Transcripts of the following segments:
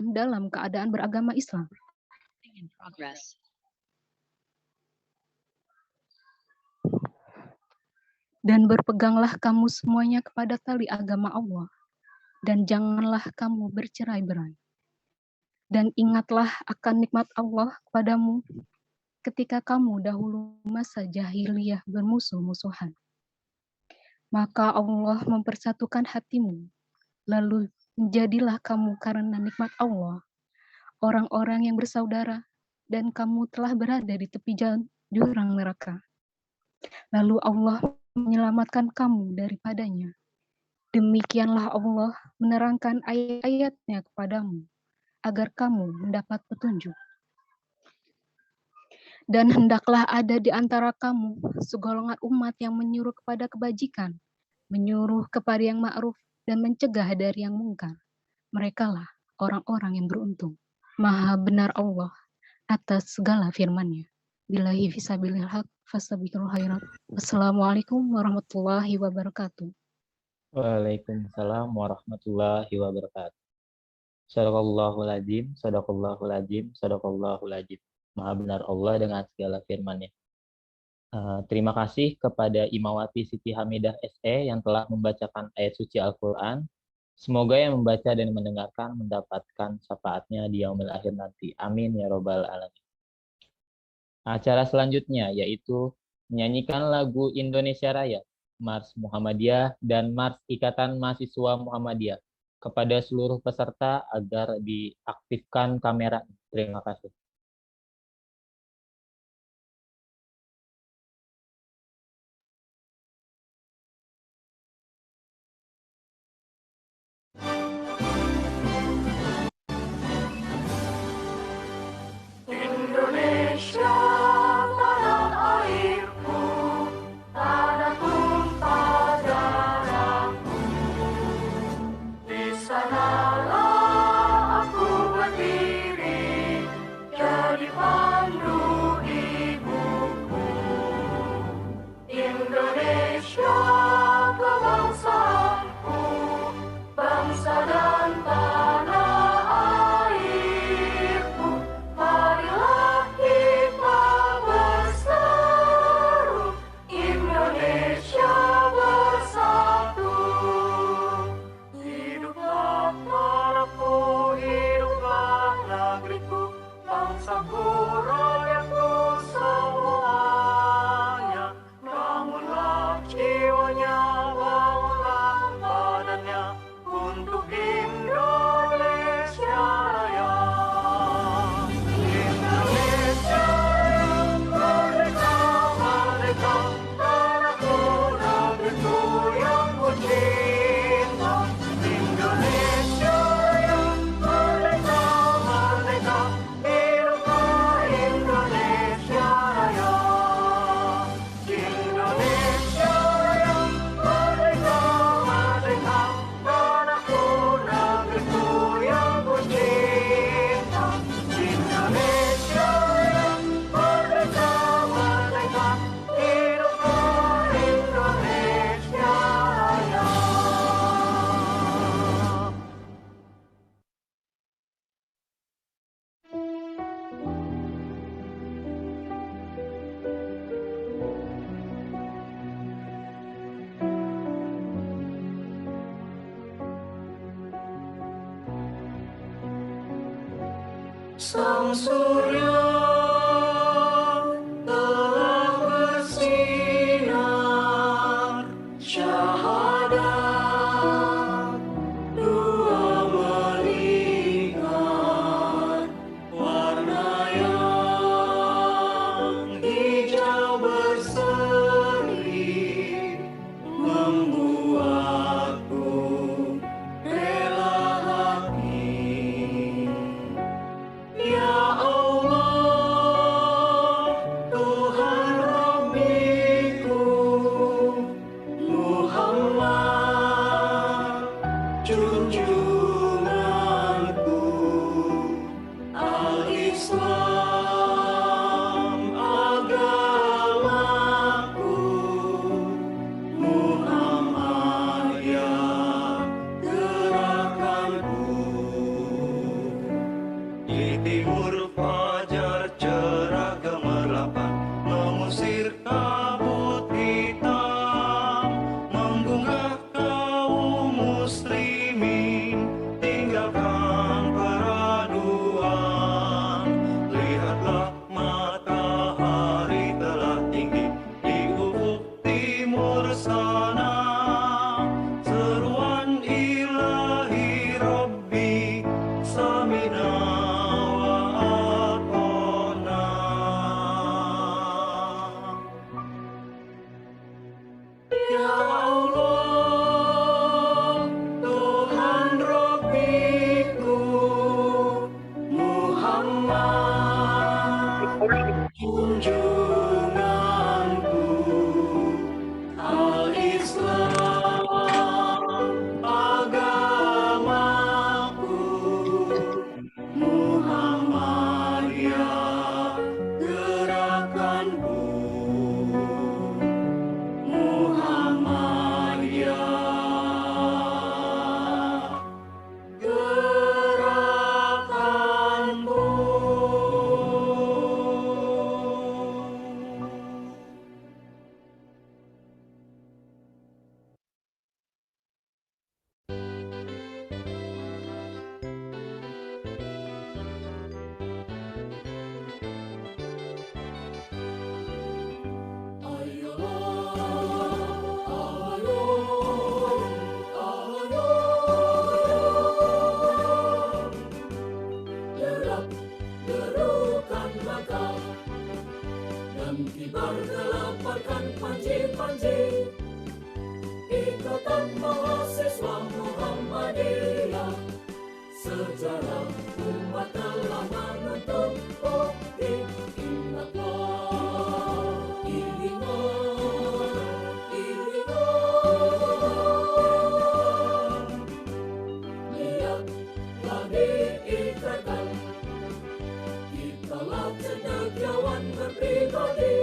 dalam keadaan beragama Islam. In progress. Dan berpeganglah kamu semuanya kepada tali agama Allah, dan janganlah kamu bercerai-berai. Dan ingatlah akan nikmat Allah kepadamu ketika kamu dahulu masa jahiliyah bermusuh-musuhan. Maka Allah mempersatukan hatimu, lalu menjadilah kamu karena nikmat Allah orang-orang yang bersaudara, dan kamu telah berada di tepi jurang neraka. Lalu Allah menyelamatkan kamu daripadanya. Demikianlah Allah menerangkan ayat-ayatnya kepadamu, agar kamu mendapat petunjuk. Dan hendaklah ada di antara kamu segolongan umat yang menyuruh kepada kebajikan, menyuruh kepada yang ma'ruf, dan mencegah dari yang mungkar. Merekalah orang-orang yang beruntung. Maha benar Allah atas segala firman-Nya. Billahi fisabilil haq fastabiqul khairat. Wassalamualaikum warahmatullahi wabarakatuh. Waalaikumsalam warahmatullahi wabarakatuh. Sadaqallahul azim, sadaqallahul azim, sadaqallahul azim. Maha benar Allah dengan segala firman-Nya. Terima kasih kepada Imawati Siti Hamidah SE yang telah membacakan ayat suci Al-Quran. Semoga yang membaca dan mendengarkan mendapatkan syafaatnya di yaumil akhir nanti. Amin ya robbal alamin. Acara selanjutnya yaitu menyanyikan lagu Indonesia Raya, Mars Muhammadiyah, dan Mars Ikatan Mahasiswa Muhammadiyah. Kepada seluruh peserta agar diaktifkan kamera. Terima kasih. Indonesia, tanah airku, tanah tumpah darahku. Di sanalah aku berdiri, jadi pandu ibuku. Indonesia, kebangsaanku, bangsa dan tanah airku. Marilah kita berseru, Indonesia bersatu. Hiduplah tanahku, hiduplah negeriku, bangsaku, rakyatku semuanya. Bangunlah jiwanya, bangunlah badannya, untuk Indonesia Raya. Indonesia Raya, merdeka, merdeka, tanahku, negeriku yang ku cinta. Indonesia Raya, merdeka, merdeka, hiduplah Indonesia Raya. Indonesia Raya, merdeka, merdeka, tanahku, negeriku yang ku cinta. Indonesia Raya, merdeka, merdeka, hiduplah Indonesia Raya. Sang surya telah bersinar, syahadat dua melingkar, warna yang hijau berseri membuatku rela hati. Ya Allah, Di timur fajar cerah gemerlapan, mengusir kabut hitam, menggugah kaum muslimin, tinggalkan peraduan. Lihatlah matahari telah tinggi di ufuk timur sana, seruan ilahi Rabbi samina wa atona. Ya Allah, Tuhan Rabbiku, Muhammad junjunganku, Al-Islam agamaku, Muhammadiyah gerakanku, Muhammadiyah gerakanku. Gerukan langkah dan kibar gelamparkan panji-panji, ikatan mahasiswa Muhammadiyah, sejarah umat telah menuntut bukti. Ingatlah, iringan, iringan, niatlah diikatkan, kitalah cendekiawan berpribadi,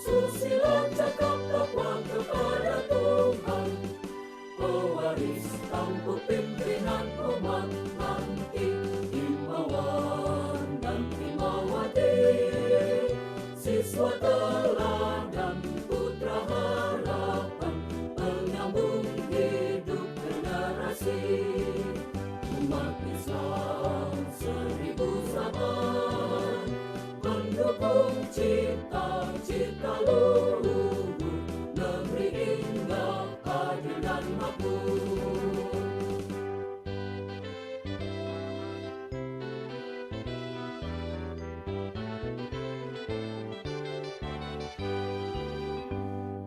susila cakap takwa kepada Tuhan, pewaris tampuk pimpinan umat nanti, himawan dan himawati, siswa teladan putra harapan, penyambung hidup generasi, umat Islam 1000 zaman, mendukung cita-cita luhur, negeri indah, adil dan makmur.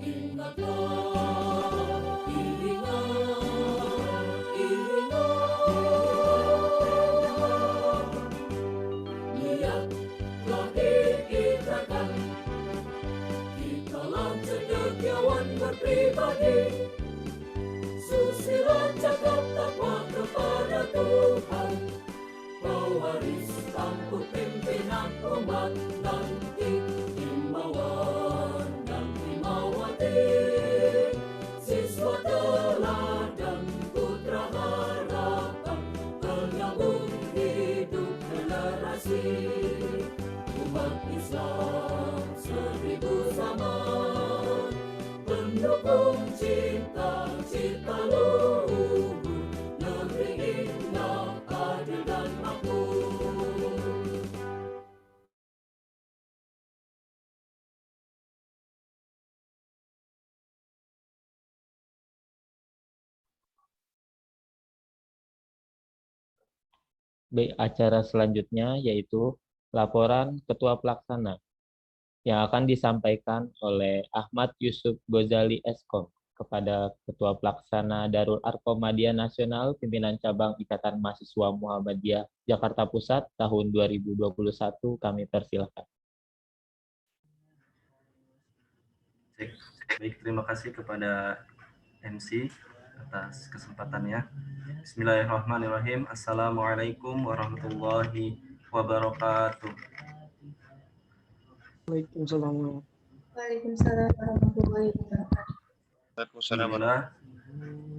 Ingatlah, iringan, iringan, niatlah diikatkan, kitalah cendekiawan berpribadi, susila cakap takwa kepada Tuhan, pewaris tampuk pimpinan umat nanti, himawan dan himawati, siswa teladan putra harapan, penyambung hidup generasi, umat Islam 1000 zaman, pendukung cita-cita luhur, negeri indah, adil dan makmur. Baik, acara selanjutnya yaitu laporan Ketua Pelaksana yang akan disampaikan oleh Ahmad Yusuf Gozali Eskom kepada Ketua Pelaksana Darul Arqam Madiyah Nasional Pimpinan Cabang Ikatan Mahasiswa Muhammadiyah Jakarta Pusat tahun 2021. Kami persilakan. Baik, terima kasih kepada MC atas kesempatannya. Bismillahirrahmanirrahim. Assalamualaikum warahmatullahi wabarakatuh. Waalaikumsalam. Waalaikumsalam warahmatullahi wabarakatuh.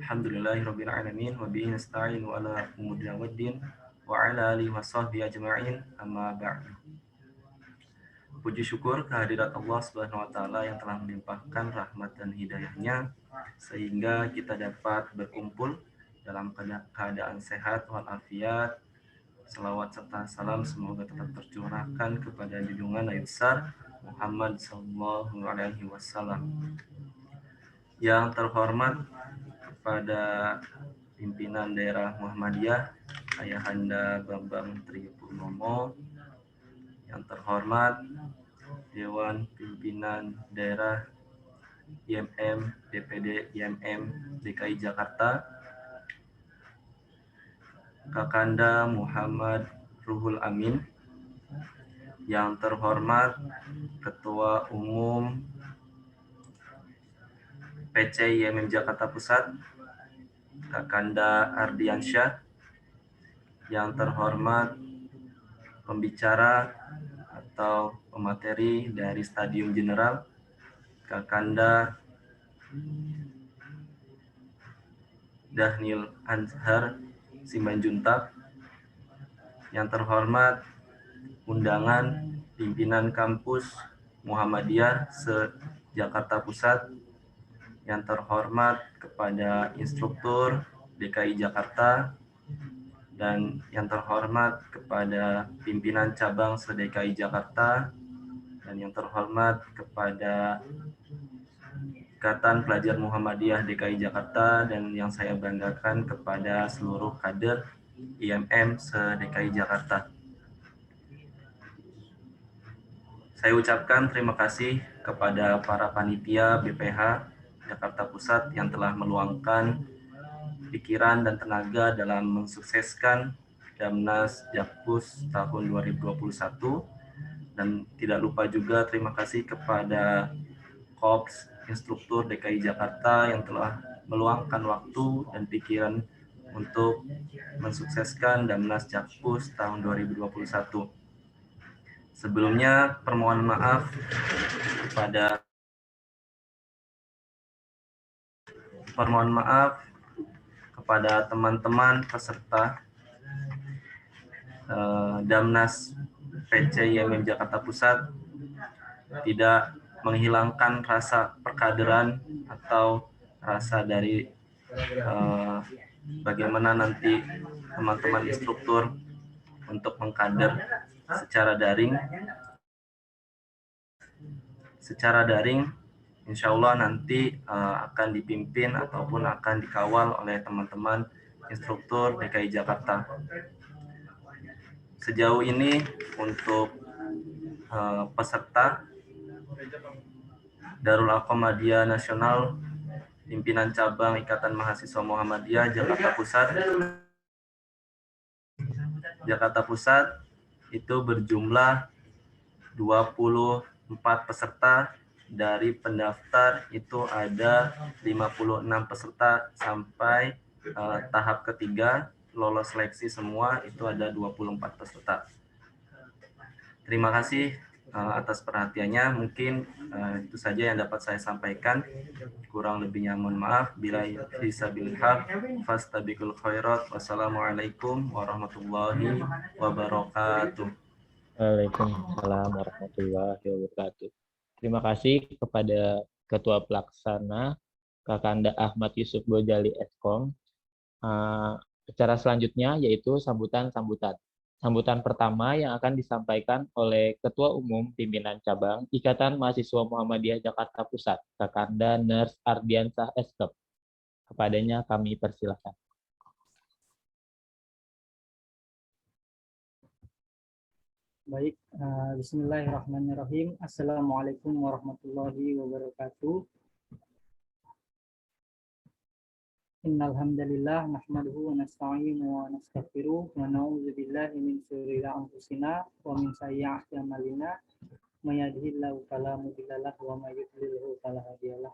Alhamdulillahirabbil alamin wa bihi nasta'inu ala umuri waddin wa ala alihi washabbihi ajma'in, amma ba'du. Puji syukur kehadirat Allah Subhanahu wa taala yang telah melimpahkan rahmat dan hidayahnya sehingga kita dapat berkumpul dalam keadaan sehat walafiat. Salawat serta salam semoga tetap tercurahkan kepada junjungan Nabi besar Muhammad sallallahu alaihi wasallam. Yang terhormat kepada pimpinan daerah Muhammadiyah Ayahanda Bambang Tripurnomo, yang terhormat Dewan Pimpinan Daerah IMM DPD IMM DKI Jakarta, Kakanda Muhammad Ruhul Amin, yang terhormat Ketua Umum PC IMM Jakarta Pusat, Kakanda Ardiansyah, yang terhormat pembicara atau pemateri dari Stadium General, Kakanda Dahnil Anzhar Simanjuntak, yang terhormat undangan pimpinan kampus Muhammadiyah se-Jakarta Pusat, yang terhormat kepada instruktur DKI Jakarta, dan yang terhormat kepada pimpinan cabang se-DKI Jakarta, dan yang terhormat kepada Ikatan Pelajar Muhammadiyah DKI Jakarta, dan yang saya banggakan kepada seluruh kader IMM se-DKI Jakarta. Saya ucapkan terima kasih kepada para panitia BPH Jakarta Pusat yang telah meluangkan pikiran dan tenaga dalam mensukseskan Damnas Jakpus tahun 2021, dan tidak lupa juga terima kasih kepada Korps Instruktur DKI Jakarta yang telah meluangkan waktu dan pikiran untuk mensukseskan Damnas Jakpus tahun 2021. Sebelumnya permohonan maaf kepada teman-teman peserta Damnas PC IMM Jakarta Pusat, tidak menghilangkan rasa perkaderan atau rasa dari bagaimana nanti teman-teman instruktur untuk mengkader secara daring. Insya Allah nanti akan dipimpin ataupun akan dikawal oleh teman-teman instruktur DKI Jakarta. Sejauh ini untuk peserta Darul Arqam Madiyah Nasional pimpinan cabang Ikatan Mahasiswa Muhammadiyah Jakarta Pusat itu berjumlah 24 peserta. Dari pendaftar itu ada 56 peserta sampai tahap ketiga, lolos seleksi semua itu ada 24 peserta. Terima kasih atas perhatiannya. Mungkin itu saja yang dapat saya sampaikan. Kurang lebihnya mohon maaf. Bila fisabilil haq fastabiqul khairat. Wassalamualaikum warahmatullahi wabarakatuh. Waalaikumsalam warahmatullahi wabarakatuh. Terima kasih kepada Ketua Pelaksana Kakanda Ahmad Yusuf Gojali Eskom. Acara selanjutnya yaitu sambutan. Sambutan pertama yang akan disampaikan oleh Ketua Umum Pimpinan Cabang Ikatan Mahasiswa Muhammadiyah Jakarta Pusat, Kakanda Nurse Ardiansyah Eskom. Kepadanya kami persilakan. Baik, bismillahirrahmanirrahim. Assalamualaikum warahmatullahi wabarakatuh. Innal hamdalillah nahmaduhu wa nasta'inuhu wa nastaghfiruh wa na'udzu billahi min shururi anfusina wa min sayyi'ati a'malina. May yahdihillahu fala mudilla lahu wa may yudlilhu fala hadiyalah.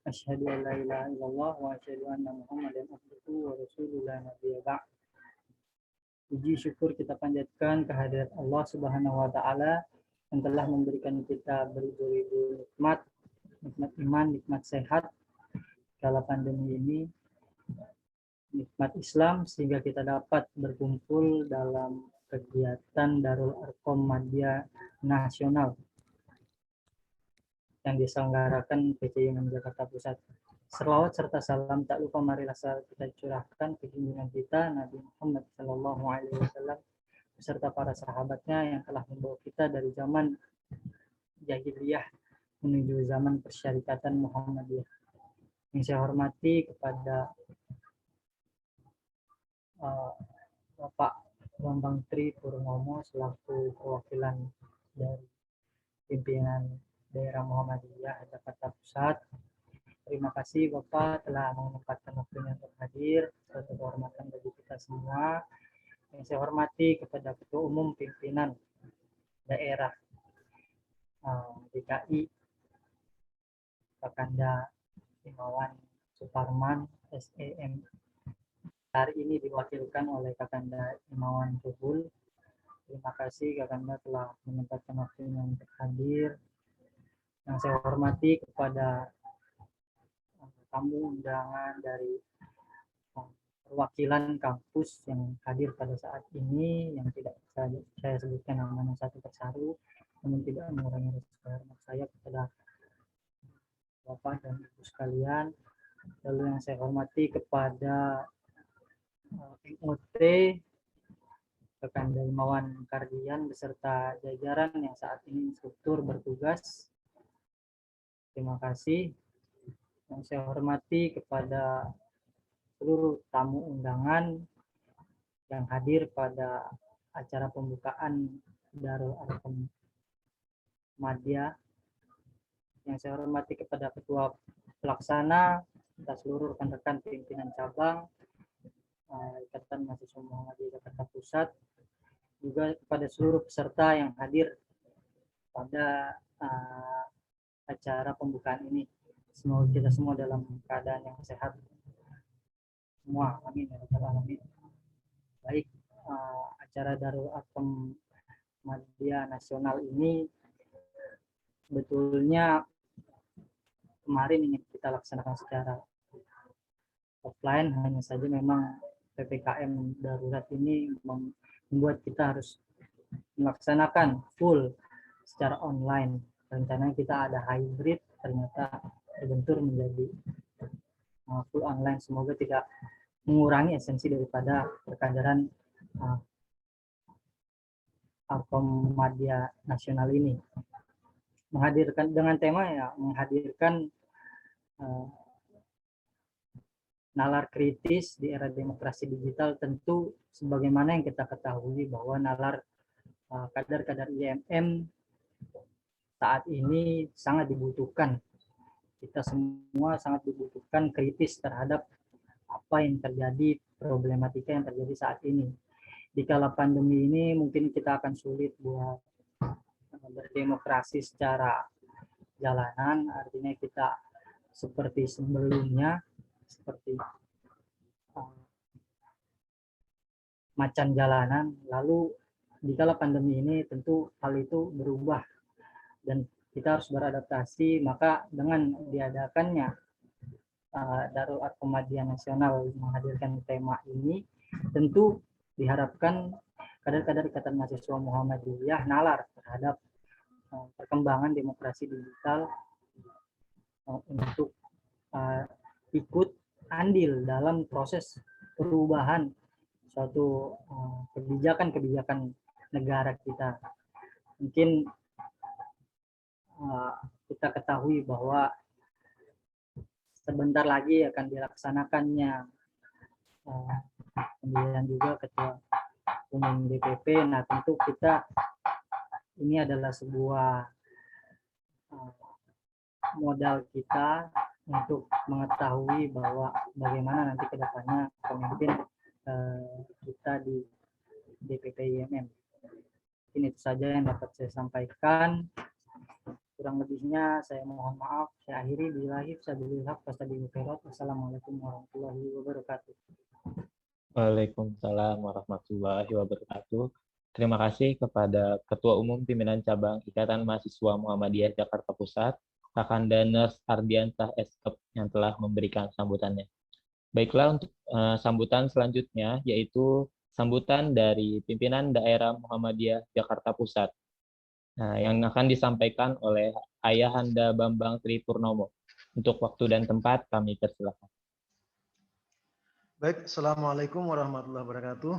Asyhadu an la ilaha illallah wa asyhadu anna Muhammadan abduhu wa rasuluhu la nabiyya ba'd. Puji syukur kita panjatkan kehadirat Allah Subhanahu wa taala yang telah memberikan kita beribu-ribu nikmat iman, nikmat sehat kala pandemi ini. nikmat Islam sehingga kita dapat berkumpul dalam kegiatan Darul Arkom Madya Nasional yang diselenggarakan PCIMM Jakarta Pusat. Selawat serta salam tak lupa marilah kita curahkan ke junjungan kita Nabi Muhammad SAW beserta para sahabatnya yang telah membawa kita dari zaman jahiliyah menuju zaman persyarikatan Muhammadiyah. Yang saya hormati kepada Bapak Bambang Tri Purnomo selaku perwakilan dari pimpinan daerah Muhammadiyah Jakarta Pusat. Terima kasih Bapak telah menyempatkan waktunya untuk hadir. Suatu kehormatan bagi kita semua. Yang saya hormati kepada Ketua Umum Pimpinan Daerah DKI Kakanda Imawan Suparman SEM. Hari ini diwakilkan oleh Kakanda Imawan Rubul. Terima kasih Kakanda telah menyempatkan waktunya untuk hadir. Yang saya hormati kepada tamu undangan dari perwakilan kampus yang hadir pada saat ini, yang tidak saya sebutkan namanya satu persatu, namun tidak mengurangi rasa hormat saya kepada Bapak dan Ibu sekalian. Lalu yang saya hormati kepada MOT Kakanda Imawan Kardian beserta jajaran yang saat ini instruktur bertugas. Terima kasih. Yang saya hormati kepada seluruh tamu undangan yang hadir pada acara pembukaan Darul Arkom Madya. Yang saya hormati kepada Ketua Pelaksana dan seluruh rekan-rekan pimpinan cabang Ikatan Mahasiswa Muhammadiyah Jakarta Pusat, juga kepada seluruh peserta yang hadir pada acara pembukaan ini. Semoga kita semua dalam keadaan yang sehat semua, amin ya rabbal alamin. Baik, acara Darul Arkom Madya Nasional ini betulnya kemarin ingin kita laksanakan secara offline, hanya saja memang PPKM darurat ini membuat kita harus melaksanakan full secara online. Rencananya kita ada hybrid, ternyata terbentur menjadi full online. Semoga tidak mengurangi esensi daripada perkaderan Arkom Madya Nasional ini. Menghadirkan dengan tema menghadirkan nalar kritis di era demokrasi digital. Tentu sebagaimana yang kita ketahui bahwa nalar kader-kader IMM saat ini sangat dibutuhkan. Kita semua sangat dibutuhkan kritis terhadap apa yang terjadi, problematika yang terjadi saat ini. Di kala pandemi ini mungkin kita akan sulit buat berdemokrasi secara jalanan, artinya kita seperti sebelumnya, seperti macan jalanan. Lalu di kala pandemi ini tentu hal itu berubah dan kita harus beradaptasi. Maka dengan diadakannya Darul Arkom Madya Nasional menghadirkan tema ini, tentu diharapkan kader-kader Ikatan Mahasiswa Muhammadiyah nalar terhadap perkembangan demokrasi digital untuk ikut andil dalam proses perubahan suatu kebijakan-kebijakan negara kita. Mungkin kita ketahui bahwa sebentar lagi akan dilaksanakannya pemilihan juga Ketua Umum DPP. Nah, tentu kita ini adalah sebuah modal kita untuk mengetahui bahwa bagaimana nanti ke depannya pemimpin kita di DPP IMM. Ini itu saja yang dapat saya sampaikan. Kurang lebihnya saya mohon maaf. Saya akhiri billahi taufiq wal Wassalamualaikum warahmatullahi wabarakatuh. Waalaikumsalam warahmatullahi wabarakatuh. Terima kasih kepada Ketua Umum Pimpinan Cabang Ikatan Mahasiswa Muhammadiyah Jakarta Pusat, Kakanda Nurse Ardiansah Eskep yang telah memberikan sambutannya. Baiklah, untuk sambutan selanjutnya yaitu sambutan dari pimpinan daerah Muhammadiyah Jakarta Pusat yang akan disampaikan oleh Ayahanda Bambang Tri Purnomo. Untuk waktu dan tempat kami persilakan. Baik, Assalamualaikum warahmatullahi wabarakatuh.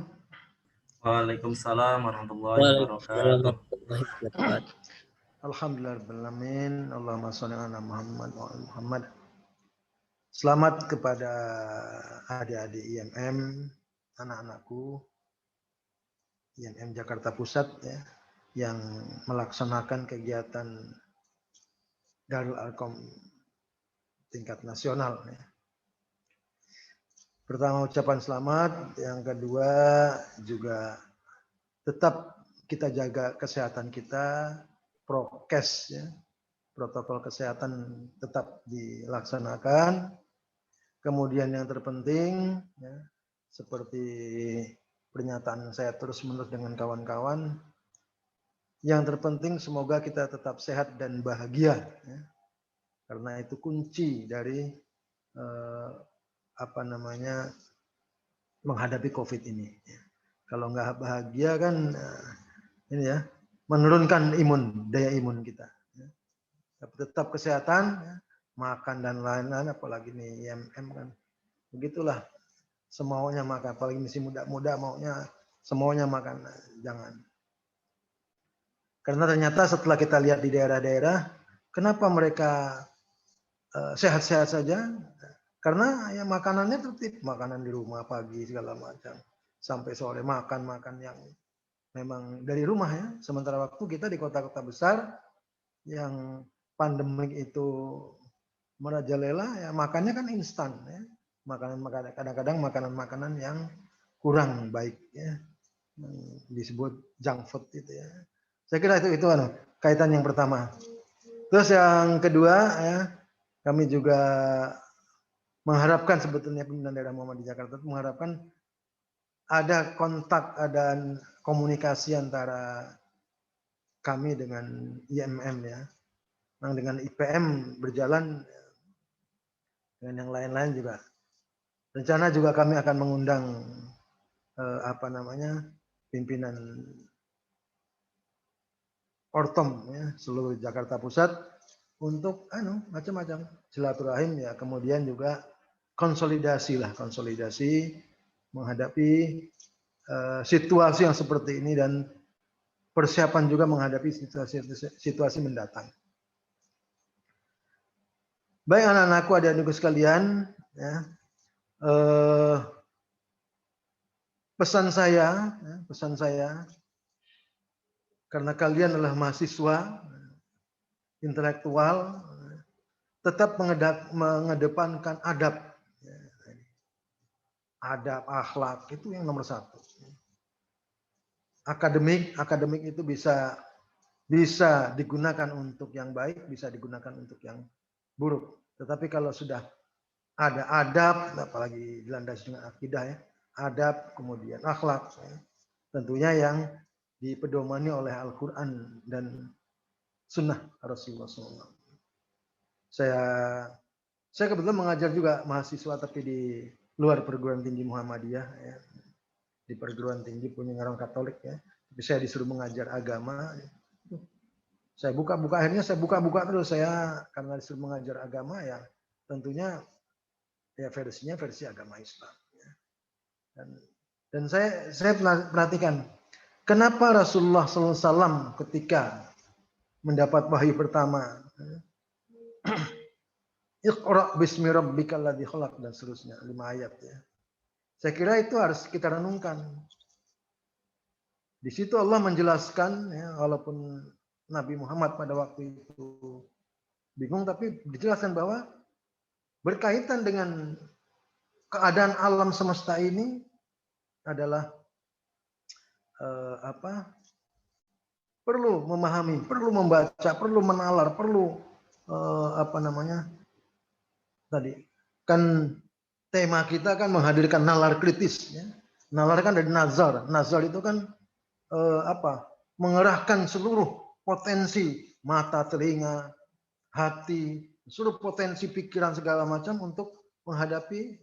Waalaikumsalam warahmatullahi wabarakatuh. Alhamdulillahirrahmanirrahim. Allahumma sholli ala Muhammad wa ala Muhammad. Selamat kepada adik-adik IMM, anak-anakku IMM Jakarta Pusat ya, yang melaksanakan kegiatan Darul Arqam tingkat nasional ya. Pertama ucapan selamat, yang kedua juga tetap kita jaga kesehatan kita, prokes ya, protokol kesehatan tetap dilaksanakan. Kemudian yang terpenting ya, seperti pernyataan saya terus-menerus dengan kawan-kawan, yang terpenting semoga kita tetap sehat dan bahagia ya. Karena itu kunci dari menghadapi COVID ini. Kalau nggak bahagia kan ini ya, menurunkan daya imun kita. Tapi tetap kesehatan, ya, makan dan lain-lain, apalagi nih IMM kan, begitulah semaunya makan, apalagi masih muda-muda maunya semuanya makan, jangan. Karena ternyata setelah kita lihat di daerah-daerah, kenapa mereka sehat-sehat saja? Karena ya makanannya tertib, makanan di rumah pagi segala macam, sampai sore makan yang memang dari rumah ya. Sementara waktu kita di kota-kota besar yang pandemik itu merajalela, ya makannya kan instan ya. Kadang-kadang makanan-makanan yang kurang baik ya, disebut junk food itu ya. Saya kira itu kaitan yang pertama. Terus yang kedua ya, kami juga mengharapkan sebetulnya pimpinan daerah Muhammadiyah Jakarta itu mengharapkan ada kontak, ada komunikasi antara kami dengan IMM ya, dengan IPM berjalan, dengan yang lain-lain juga. Rencana juga kami akan mengundang pimpinan Ortom ya, seluruh Jakarta Pusat untuk macam-macam silaturahim ya, kemudian juga konsolidasi menghadapi situasi yang seperti ini dan persiapan juga menghadapi situasi mendatang. Baik anak-anakku, adik-adikku sekalian, ya, pesan saya karena kalian adalah mahasiswa intelektual, tetap mengedepankan adab, akhlak itu yang nomor satu. Akademik itu bisa digunakan untuk yang baik, bisa digunakan untuk yang buruk. Tetapi kalau sudah ada adab, apalagi dilandasi dengan akidah ya, adab kemudian akhlak, ya, tentunya yang dipedomani oleh Al-Quran dan Sunnah Rasulullah SAW. Saya kebetulan mengajar juga mahasiswa tapi di luar perguruan tinggi Muhammadiyah ya. Di perguruan tinggi punya orang Katolik ya. Tapi saya disuruh mengajar agama. Saya buka terus saya karena disuruh mengajar agama ya, tentunya ya versinya versi agama Islam ya. Dan saya perhatikan kenapa Rasulullah SAW ketika mendapat wahyu pertama Iqra bismi rabbikal ladzi khalaq dan seterusnya 5 ayat ya. Saya kira itu harus kita renungkan. Di situ Allah menjelaskan ya, walaupun Nabi Muhammad pada waktu itu bingung, tapi dijelaskan bahwa berkaitan dengan keadaan alam semesta ini adalah perlu memahami, perlu membaca, perlu menalar, perlu tadi kan tema kita kan menghadirkan nalar kritis ya. Nalar kan dari nazar. Nazar itu kan mengerahkan seluruh potensi mata, telinga, hati, seluruh potensi pikiran segala macam untuk menghadapi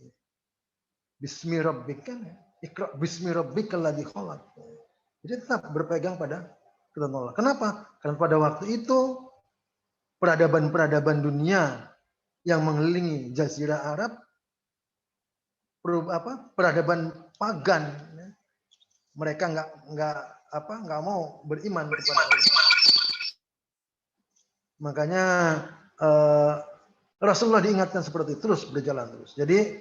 Bismi rabbik kan, Iqra bismi rabbikal ladzi khalaq. Jadi tetap berpegang pada ketentuan Allah. Kenapa? Karena pada waktu itu peradaban-peradaban dunia yang mengelilingi Jazirah Arab, peradaban pagan, mereka nggak mau beriman kepada Allah. Makanya Rasulullah diingatkan seperti itu, terus berjalan terus. Jadi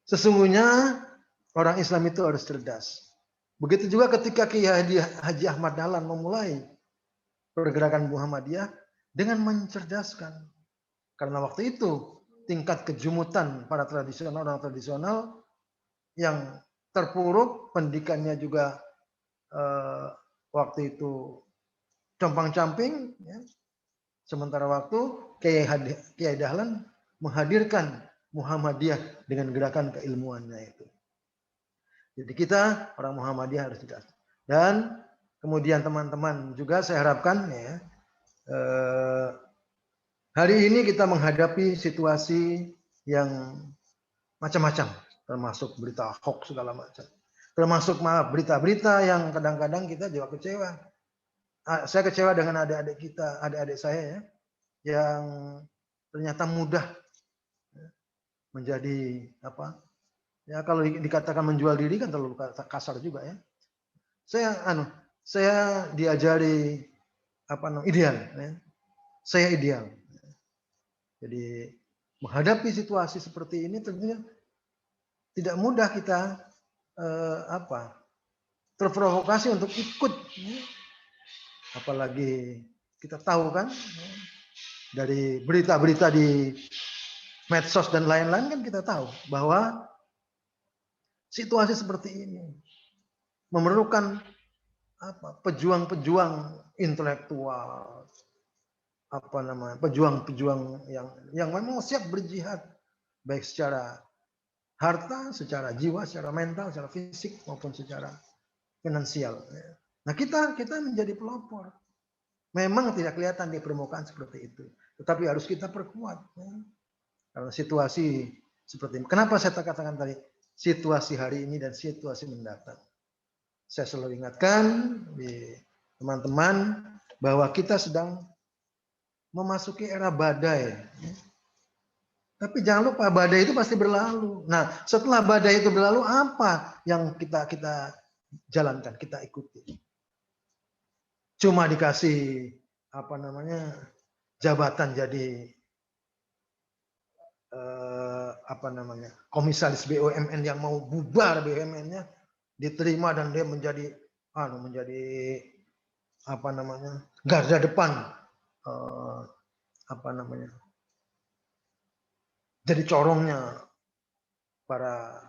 sesungguhnya orang Islam itu harus cerdas. Begitu juga ketika Kiai Haji Ahmad Dahlan memulai pergerakan Muhammadiyah dengan mencerdaskan. Karena waktu itu tingkat kejumutan para orang tradisional yang terpuruk, pendidikannya juga waktu itu compang-camping, ya. Sementara waktu Kiai Dahlan menghadirkan Muhammadiyah dengan gerakan keilmuannya itu. Jadi kita orang Muhammadiyah harus cerdas. Dan kemudian teman-teman juga saya harapkan ya, hari ini kita menghadapi situasi yang macam-macam, termasuk berita hoax segala macam. Termasuk berita-berita yang kadang-kadang kita juga kecewa. Saya kecewa dengan adik-adik saya ya, yang ternyata mudah menjadi apa? Ya kalau dikatakan menjual diri kan terlalu kasar juga ya. Saya diajari ideal ya. Saya ideal. Jadi menghadapi situasi seperti ini tentunya tidak mudah kita terprovokasi untuk ikut ya. Apalagi kita tahu kan dari berita-berita di medsos dan lain-lain kan kita tahu bahwa situasi seperti ini memerlukan pejuang-pejuang intelektual, pejuang-pejuang yang memang siap berjihad baik secara harta, secara jiwa, secara mental, secara fisik maupun secara finansial. Nah kita menjadi pelopor. Memang tidak kelihatan di permukaan seperti itu, tetapi harus kita perkuat. Karena situasi seperti ini. Kenapa saya katakan tadi situasi hari ini dan situasi mendatang? Saya selalu ingatkan di teman-teman bahwa kita sedang memasuki era badai. Tapi jangan lupa badai itu pasti berlalu. Nah, setelah badai itu berlalu, apa yang kita jalankan, kita ikuti? Cuma dikasih jabatan jadi komisaris BUMN yang mau bubar BUMN-nya diterima dan dia menjadi garda depan jadi corongnya para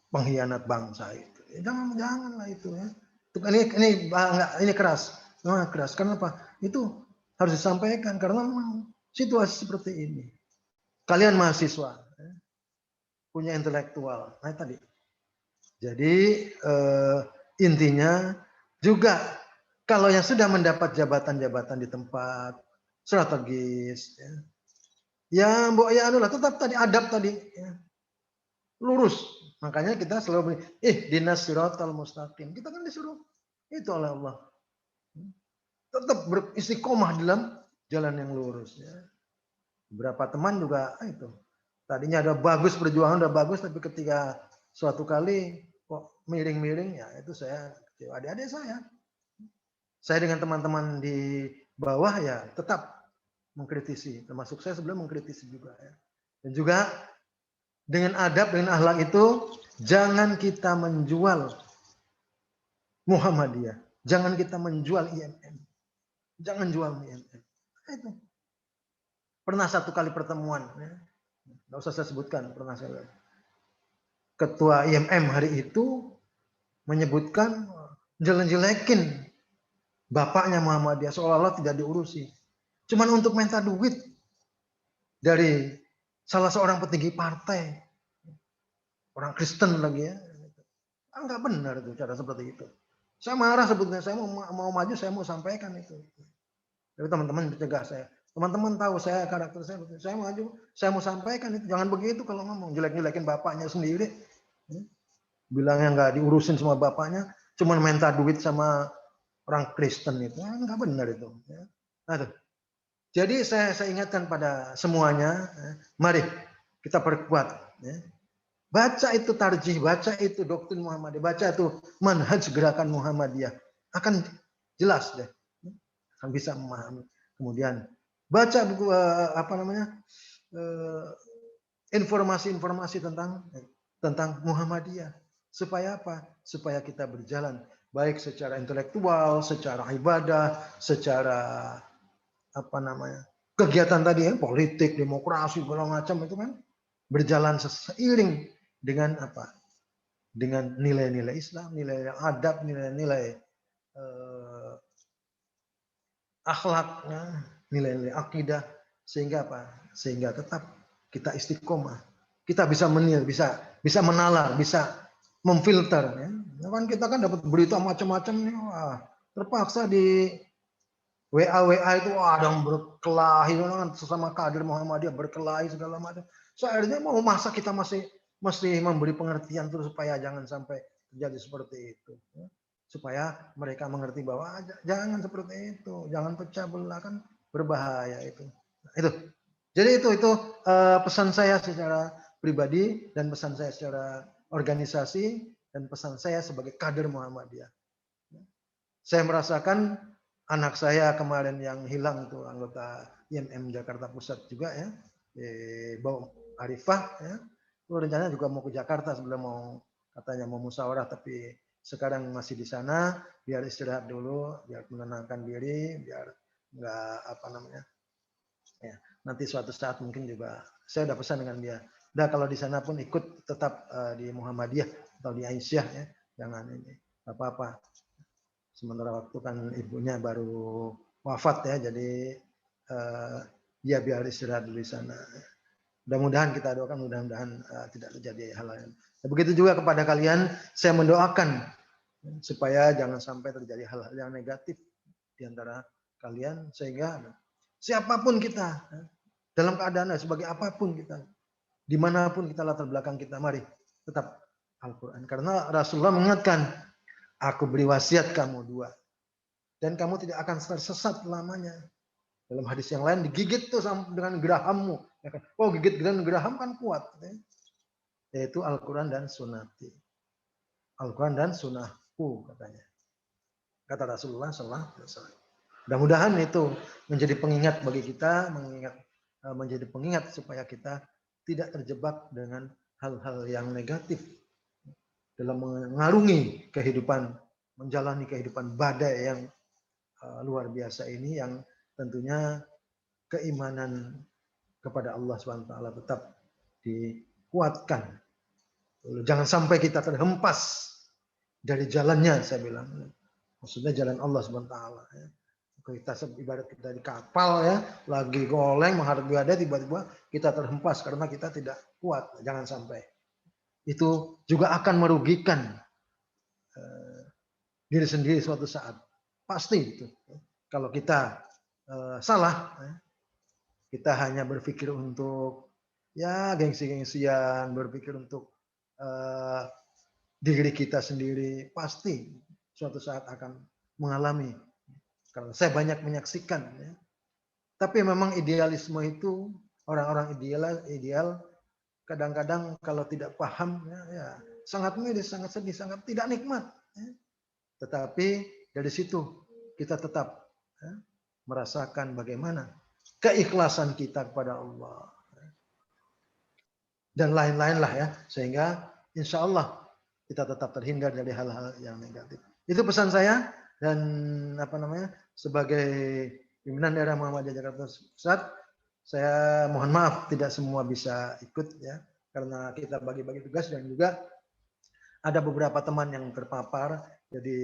pengkhianat bangsa itu. Janganlah itu ya. Ini keras. Nah, keras. Kenapa? Itu harus disampaikan karena memang situasi seperti ini. Kalian mahasiswa punya intelektual. Nah, tadi. Jadi intinya juga kalau yang sudah mendapat jabatan-jabatan di tempat strategis ya mbok ya tetap tadi adab tadi ya. Lurus. Makanya kita selalu dinas siratal mustaqim. Kita kan disuruh itu oleh Allah. Tetap beristiqomah dalam jalan yang lurus ya. Beberapa teman juga itu. Tadinya ada bagus perjuangan udah bagus tapi ketika suatu kali kok miring-miring ya itu saya adik-adik saya. Saya dengan teman-teman di bawah ya tetap mengkritisi. Termasuk saya sebelum mengkritisi juga ya. Dan juga dengan adab, dengan akhlak itu, jangan kita menjual Muhammadiyah. Jangan kita menjual IMM. Jangan jual IMM. Itu. Pernah satu kali pertemuan. Ya. Nggak usah saya sebutkan. Pernah saya. Ketua IMM hari itu menyebutkan, jelek-jelekin bapaknya Muhammadiyah. Seolah-olah tidak diurusi. Cuman untuk minta duit dari salah seorang petinggi partai, orang Kristen lagi ya, enggak benar itu cara seperti itu. Saya marah sebetulnya, saya mau maju, saya mau sampaikan itu. Tapi teman-teman mencegah saya, Teman-teman tahu saya karakter saya maju, saya mau sampaikan itu jangan begitu kalau ngomong jelek-jelekin bapaknya sendiri, bilangnya nggak diurusin sama bapaknya, cuma minta duit sama orang Kristen itu, nggak benar itu. Nah, tuh. Jadi saya ingatkan pada semuanya, mari kita perkuat. Baca itu tarjih, baca itu doktrin Muhammadiyah, baca itu manhaj gerakan Muhammadiyah, akan jelas deh, akan bisa memahami. Kemudian baca buku informasi-informasi tentang Muhammadiyah. Supaya apa? Supaya kita berjalan baik secara intelektual, secara ibadah, secara kegiatan tadi politik, demokrasi, segala macam itu kan berjalan seiring dengan apa? Dengan nilai-nilai Islam, nilai adab, nilai-nilai akhlak, nilai-nilai akidah, sehingga apa? Sehingga tetap kita istiqomah. Kita bisa menilai, bisa menalar, bisa memfilter. Kan kita kan dapat berita macam-macam nih, terpaksa di WA itu ada yang berkelahi sesama kader Muhammadiyah, berkelahi segala macam. So akhirnya mau masa kita masih memberi pengertian terus supaya jangan sampai terjadi seperti itu. Supaya mereka mengerti bahwa jangan seperti itu, jangan pecah belah, kan berbahaya itu. Itu. Jadi itu pesan saya secara pribadi dan pesan saya secara organisasi dan pesan saya sebagai kader Muhammadiyah. Saya merasakan anak saya kemarin yang hilang itu anggota IMM Jakarta Pusat juga ya, Bau Arifah ya. Rencananya juga mau ke Jakarta sebelum katanya mau musyawarah, tapi sekarang masih di sana, biar istirahat dulu, biar menenangkan diri, biar nggak ya, nanti suatu saat mungkin juga saya udah pesan dengan dia. Udah kalau di sana pun ikut tetap di Muhammadiyah atau di Aisyah ya, jangan ini apa-apa. Sementara waktu kan ibunya baru wafat ya, jadi dia biar istirahat dulu di sana. Mudah-mudahan kita doakan, mudah-mudahan tidak terjadi hal lain. Begitu juga kepada kalian, saya mendoakan supaya jangan sampai terjadi hal-hal yang negatif di antara kalian, sehingga siapapun kita, dalam keadaan sebagai apapun kita, dimanapun kita latar belakang kita, mari tetap Al-Quran. Karena Rasulullah mengingatkan, aku beri wasiat kamu dua, dan kamu tidak akan tersesat lamanya. Dalam hadis yang lain, digigit tuh dengan gerahammu. Oh, gigit dengan geraham kan kuat. Yaitu Al-Quran dan Sunnati. Al-Quran dan Sunnahku katanya. Kata Rasulullah SAW. Mudah-mudahan itu menjadi pengingat bagi kita, menjadi pengingat supaya kita tidak terjebak dengan hal-hal yang negatif dalam mengarungi kehidupan, menjalani kehidupan badai yang luar biasa ini, yang tentunya keimanan kepada Allah SWT tetap dikuatkan. Jangan sampai kita terhempas dari jalannya, saya bilang. Maksudnya jalan Allah SWT. Kita ibarat kita di kapal ya, lagi goleng menghadap badai, tiba-tiba kita terhempas karena kita tidak kuat. Jangan sampai. Itu juga akan merugikan diri sendiri suatu saat. Pasti itu. Kalau kita salah, kita hanya berpikir untuk ya gengsi-gengsian, berpikir untuk diri kita sendiri, pasti suatu saat akan mengalami. Karena saya banyak menyaksikan, ya. Tapi memang idealisme itu, orang-orang ideal kadang-kadang kalau tidak paham, ya sangat miris, sangat sedih, sangat tidak nikmat. Ya. Tetapi dari situ kita tetap merasakan bagaimana keikhlasan kita kepada Allah dan lain-lain lah ya, sehingga insya Allah kita tetap terhindar dari hal-hal yang negatif. Itu pesan saya, dan sebagai pimpinan daerah Muhammadiyah Jakarta Pusat, saya mohon maaf tidak semua bisa ikut ya, karena kita bagi-bagi tugas dan juga ada beberapa teman yang terpapar, jadi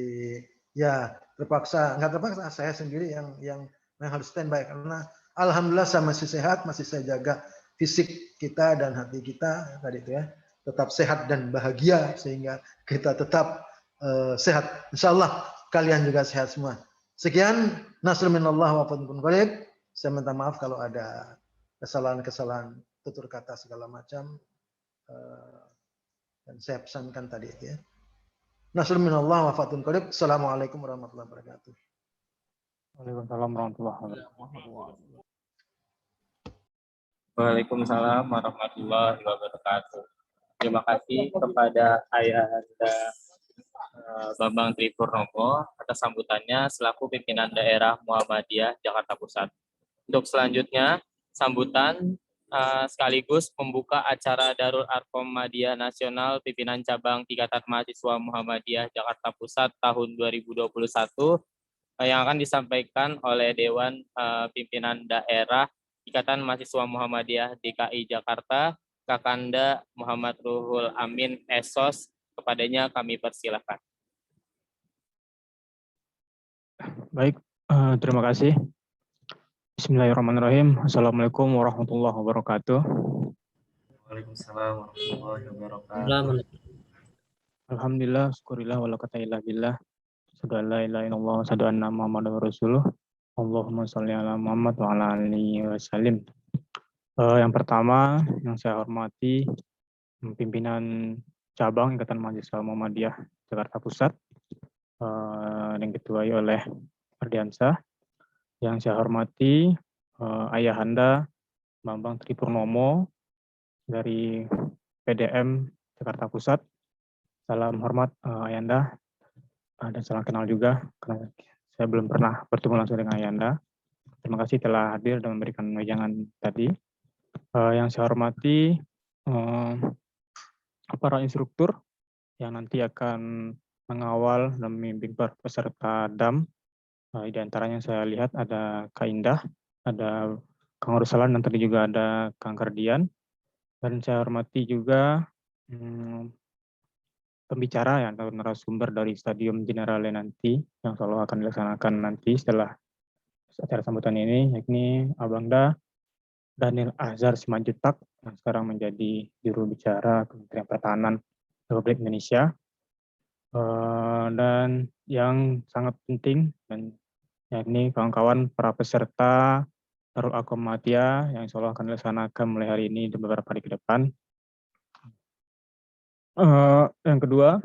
ya nggak terpaksa saya sendiri yang harus standby, karena alhamdulillah saya masih sehat, masih saya jaga fisik kita dan hati kita tadi itu ya, tetap sehat dan bahagia sehingga kita tetap sehat. Insyaallah kalian juga sehat semua. Sekian, nasrul minallah wa fadlun qarib. Saya minta maaf kalau ada kesalahan-kesalahan tutur kata segala macam. Dan saya pesankan tadi itu ya. Nasrun minallah wa fatun qarib. Assalamualaikum warahmatullahi wabarakatuh. Waalaikumsalam warahmatullahi wabarakatuh. Waalaikumsalam warahmatullahi wabarakatuh. Terima kasih kepada Ayahanda Bambang Tripurnomo atas sambutannya selaku pimpinan daerah Muhammadiyah Jakarta Pusat. Untuk selanjutnya, sambutan sekaligus membuka acara Darul Arkom Madiyah Nasional Pimpinan Cabang Ikatan Mahasiswa Muhammadiyah Jakarta Pusat tahun 2021 yang akan disampaikan oleh Dewan Pimpinan Daerah Ikatan Mahasiswa Muhammadiyah DKI Jakarta, Kakanda Muhammad Ruhul Amin Esos. Kepadanya kami persilahkan. Baik, terima kasih. Bismillahirrahmanirrahim. Assalamualaikum warahmatullahi wabarakatuh. Waalaikumsalam warahmatullahi wabarakatuh. Alhamdulillah, syukurillah, wala quwwata illa billah. Asyhadu an la ilaha illallah, wa asyhadu anna Muhammadar Rasulullah. Allahumma sholli ala Muhammad wa ala alihi wasallim. Yang pertama, yang saya hormati pimpinan cabang Ikatan Mahasiswa Muhammadiyah Jakarta Pusat, yang diketuai oleh Ardiansah. Yang saya hormati Ayahanda Bambang Tripurnomo dari PDM Jakarta Pusat. Salam hormat Ayahanda, dan salam kenal juga karena saya belum pernah bertemu langsung dengan Ayahanda. Terima kasih telah hadir dan memberikan wejangan tadi. Yang saya hormati para instruktur yang nanti akan mengawal dan membimbing para peserta DAM. Di antaranya saya lihat ada Kak Indah, ada Kang Ursalan, dan tadi juga ada Kang Kardian. Dan saya hormati juga pembicara atau narasumber dari Stadium Generale nanti yang selalu akan dilaksanakan nanti setelah acara sambutan ini, yakni Abangda Daniel Azhar Simanjutak yang sekarang menjadi juru bicara Kementerian Pertahanan Republik Indonesia. Dan yang sangat penting dan yakni kawan-kawan para peserta Darul Arkom Madiyah yang insya Allah akan dilaksanakan mulai hari ini dan beberapa hari ke depan. Yang kedua,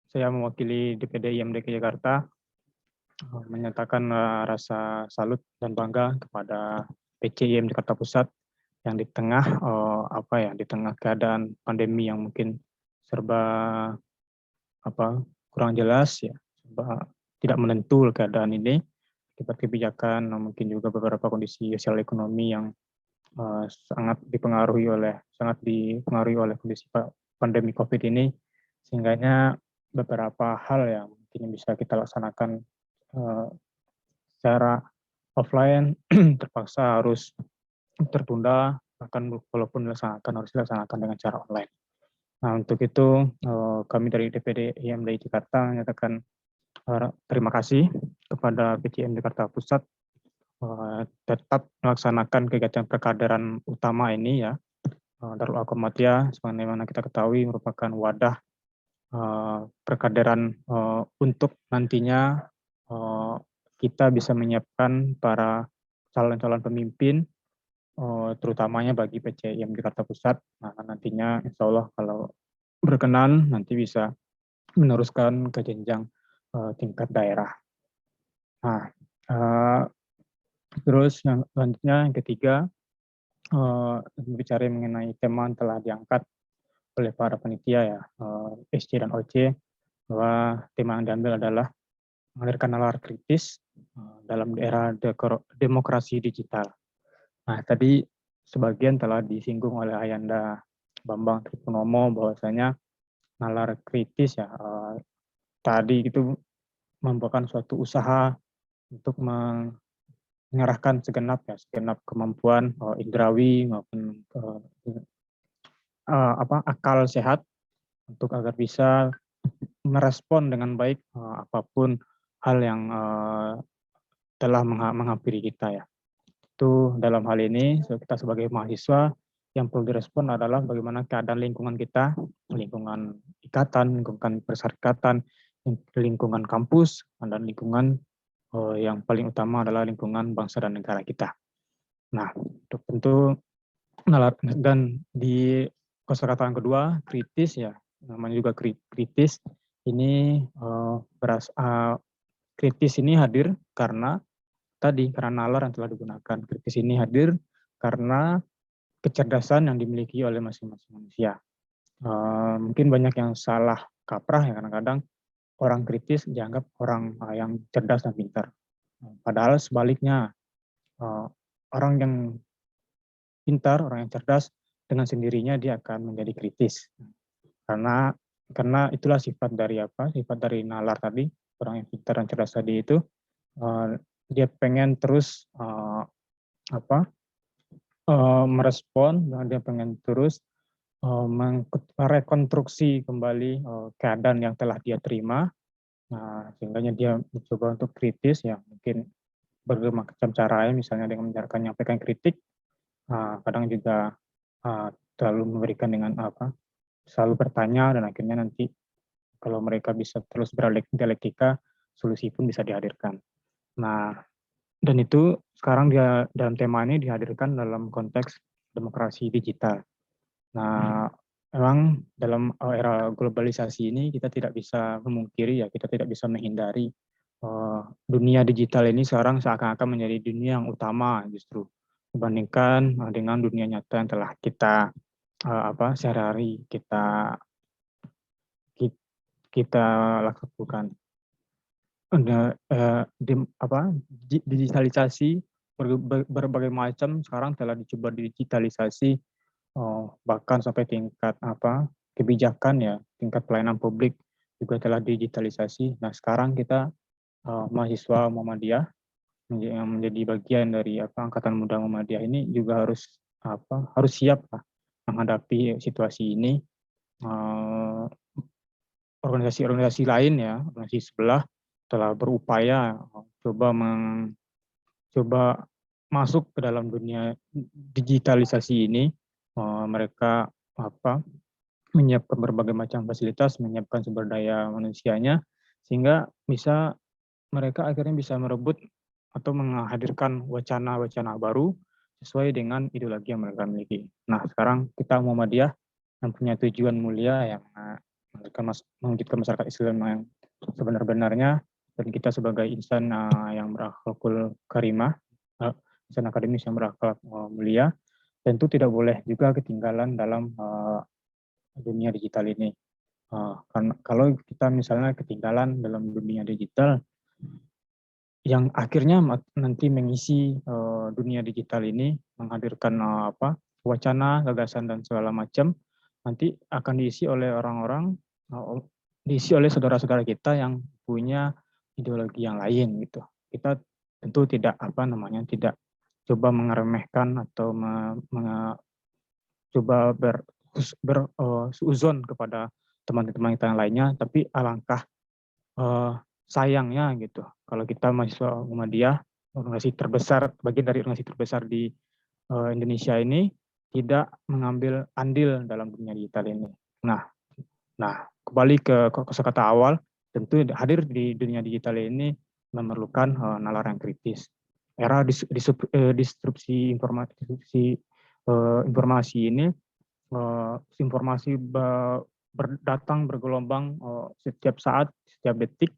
saya mewakili DPD IMDK Jakarta menyatakan rasa salut dan bangga kepada PCIM Jakarta Pusat yang di tengah di tengah keadaan pandemi yang mungkin serba kurang jelas ya, tidak menentu keadaan ini akibat kebijakan, mungkin juga beberapa kondisi sosial ekonomi yang sangat dipengaruhi oleh kondisi pandemi COVID ini, sehingganya beberapa hal yang mungkin bisa kita laksanakan secara offline terpaksa harus tertunda, bahkan walaupun harus dilaksanakan dengan cara online. Nah, untuk itu kami dari DPD IMDI Jakarta menyatakan terima kasih kepada PCIM Jakarta Pusat tetap melaksanakan kegiatan perkaderan utama ini ya. Darul Arkom Madiyah sebagaimana kita ketahui merupakan wadah perkaderan untuk nantinya kita bisa menyiapkan para calon-calon pemimpin terutamanya bagi PCIM Jakarta Pusat. Nah, nantinya insya Allah kalau berkenan nanti bisa meneruskan ke jenjang tingkat daerah. Nah, terus yang selanjutnya yang ketiga, bicara mengenai tema yang telah diangkat oleh para panitia ya, SC dan OC, bahwa tema yang diambil adalah menghadirkan nalar kritis dalam era demokrasi digital. Nah, tadi sebagian telah disinggung oleh Ayahanda Bambang Tripurnomo bahwasanya nalar kritis ya tadi itu merupakan suatu usaha untuk mengerahkan segenap kemampuan indrawi maupun akal sehat untuk agar bisa merespon dengan baik apapun hal yang telah menghampiri kita ya. Itu dalam hal ini kita sebagai mahasiswa yang perlu direspon adalah bagaimana keadaan lingkungan kita, lingkungan ikatan, lingkungan perserikatan, lingkungan kampus, dan lingkungan yang paling utama adalah lingkungan bangsa dan negara kita. Nah, tentu nalar dan di kosakata yang kedua kritis ya, namanya juga kritis. Ini kritis ini hadir karena karena nalar yang telah digunakan. Kritis ini hadir karena kecerdasan yang dimiliki oleh masing-masing manusia. Mungkin banyak yang salah kaprah ya, kadang-kadang orang kritis dianggap orang yang cerdas dan pintar. Padahal sebaliknya, orang yang pintar, orang yang cerdas, dengan sendirinya dia akan menjadi kritis. Karena itulah sifat dari sifat dari nalar tadi, orang yang pintar dan cerdas tadi itu, dia pengen terus merespon, dia pengen terus merekonstruksi kembali keadaan yang telah dia terima. Nah, sehingga dia mencoba untuk kritis ya, mungkin bermacam cara, misalnya dengan menyampaikan kritik, kadang juga terlalu memberikan dengan selalu bertanya, dan akhirnya nanti kalau mereka bisa terus berdialektika, solusi pun bisa dihadirkan. Nah, dan itu sekarang dia dalam tema ini dihadirkan dalam konteks demokrasi digital. Nah, memang dalam era globalisasi ini kita tidak bisa memungkiri ya, kita tidak bisa menghindari dunia digital ini sekarang seakan-akan menjadi dunia yang utama justru dibandingkan dengan dunia nyata yang telah kita sehari-hari kita lakukan. Digitalisasi berbagai macam sekarang telah dicoba digitalisasi, bahkan sampai tingkat kebijakan ya, tingkat pelayanan publik juga telah digitalisasi. Nah, sekarang kita mahasiswa Muhammadiyah yang menjadi bagian dari angkatan muda Muhammadiyah ini juga harus siap menghadapi situasi ini. Organisasi-organisasi lain ya, organisasi sebelah telah berupaya coba masuk ke dalam dunia digitalisasi ini. Mereka menyiapkan berbagai macam fasilitas, menyiapkan sumber daya manusianya, sehingga mereka akhirnya bisa merebut atau menghadirkan wacana-wacana baru sesuai dengan ideologi yang mereka miliki. Nah, sekarang kita Muhammadiyah yang punya tujuan mulia yang mewujudkan masyarakat Islam yang sebenar-benarnya, dan kita sebagai insan yang berakhlakul karimah, insan akademis yang berakhlak mulia, tentu tidak boleh juga ketinggalan dalam dunia digital ini. Karena kalau kita misalnya ketinggalan dalam dunia digital, yang akhirnya nanti mengisi dunia digital ini, menghadirkan wacana, gagasan, dan segala macam, nanti akan diisi oleh orang-orang, diisi oleh saudara-saudara kita yang punya ideologi yang lain gitu. Kita tentu tidak tidak coba mengeremehkan atau coba bersuuzon kepada teman-teman kita yang lainnya, tapi alangkah sayangnya gitu kalau kita mahasiswa Muhammadiyah, organisasi terbesar, bagian dari organisasi terbesar di Indonesia ini, tidak mengambil andil dalam dunia digital ini. Nah, kembali ke kosakata awal, tentu hadir di dunia digital ini memerlukan nalar yang kritis. Era disrupsi informasi ini, informasi datang bergelombang setiap saat, setiap detik.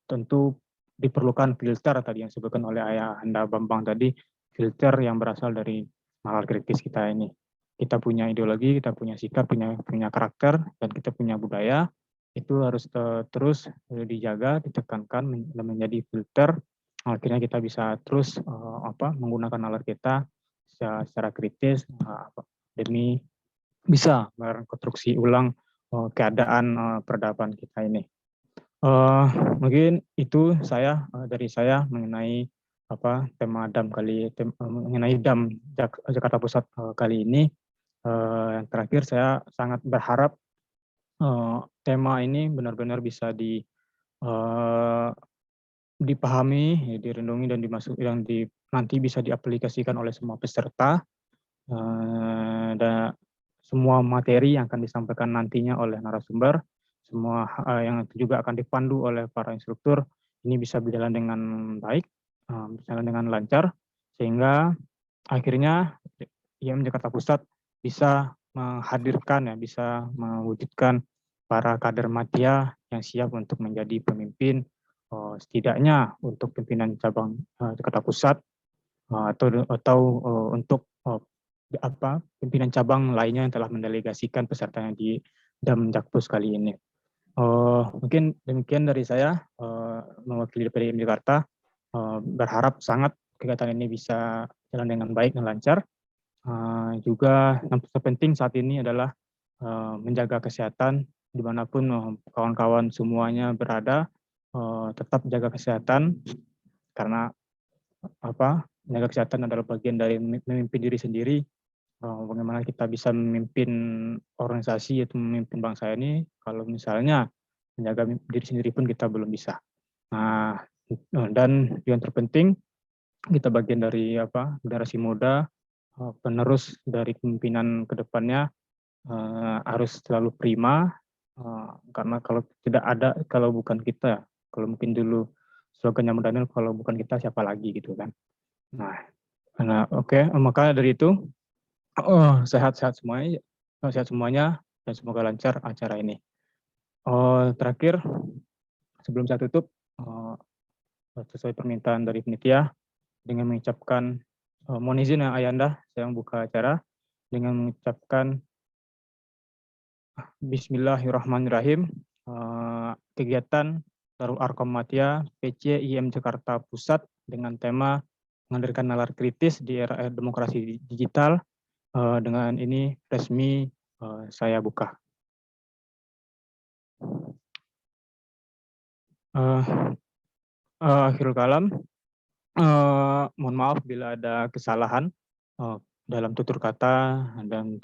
Tentu diperlukan filter tadi yang disebutkan oleh Ayah Anda Bambang tadi, filter yang berasal dari nalar kritis kita ini. Kita punya ideologi, kita punya sikap, punya karakter, dan kita punya budaya. Itu harus terus dijaga, ditekankan, menjadi filter. Akhirnya kita bisa terus menggunakan nalar kita secara kritis demi bisa merekonstruksi ulang keadaan peradaban kita ini. Mungkin itu dari saya mengenai tema DAM mengenai DAM Jakarta Pusat kali ini. Yang terakhir, saya sangat berharap tema ini benar-benar bisa dipahami, direnungi, dan nanti bisa diaplikasikan oleh semua peserta, dan semua materi yang akan disampaikan nantinya oleh narasumber, semua yang juga akan dipandu oleh para instruktur, ini bisa berjalan dengan baik, berjalan dengan lancar, sehingga akhirnya IM Jakarta Pusat bisa menghadirkan, bisa mewujudkan para kader Madya yang siap untuk menjadi pemimpin, setidaknya untuk pimpinan cabang Jakarta Pusat, atau untuk pimpinan cabang lainnya yang telah mendelegasikan pesertanya di Dam Jakpus kali ini. Mungkin demikian dari saya, mewakili DPD IM Jakarta, berharap sangat kegiatan ini bisa jalan dengan baik dan lancar. Juga yang terpenting saat ini adalah menjaga kesehatan dimanapun kawan-kawan semuanya berada, tetap jaga kesehatan, karena menjaga kesehatan adalah bagian dari memimpin diri sendiri. Bagaimana kita bisa memimpin organisasi atau memimpin bangsa ini kalau misalnya menjaga diri sendiri pun kita belum bisa. Dan yang terpenting kita bagian dari generasi muda, penerus dari kepemimpinan ke depannya harus selalu prima, karena kalau bukan kita, kalau mungkin dulu slogannya Muda Nil, kalau bukan kita siapa lagi gitu kan. Oke, maka dari itu sehat-sehat semuanya dan semoga lancar acara ini. Terakhir, sebelum saya tutup, sesuai permintaan dari panitia, dengan mengucapkan mohon izin yang Ayanda, saya membuka acara dengan mengucapkan Bismillahirrahmanirrahim. Kegiatan Darul Arkom Madya PC IM Jakarta Pusat dengan tema menghadirkan nalar kritis di era demokrasi digital. Dengan ini resmi saya buka. Akhirul kalam, mohon maaf bila ada kesalahan dalam tutur kata dan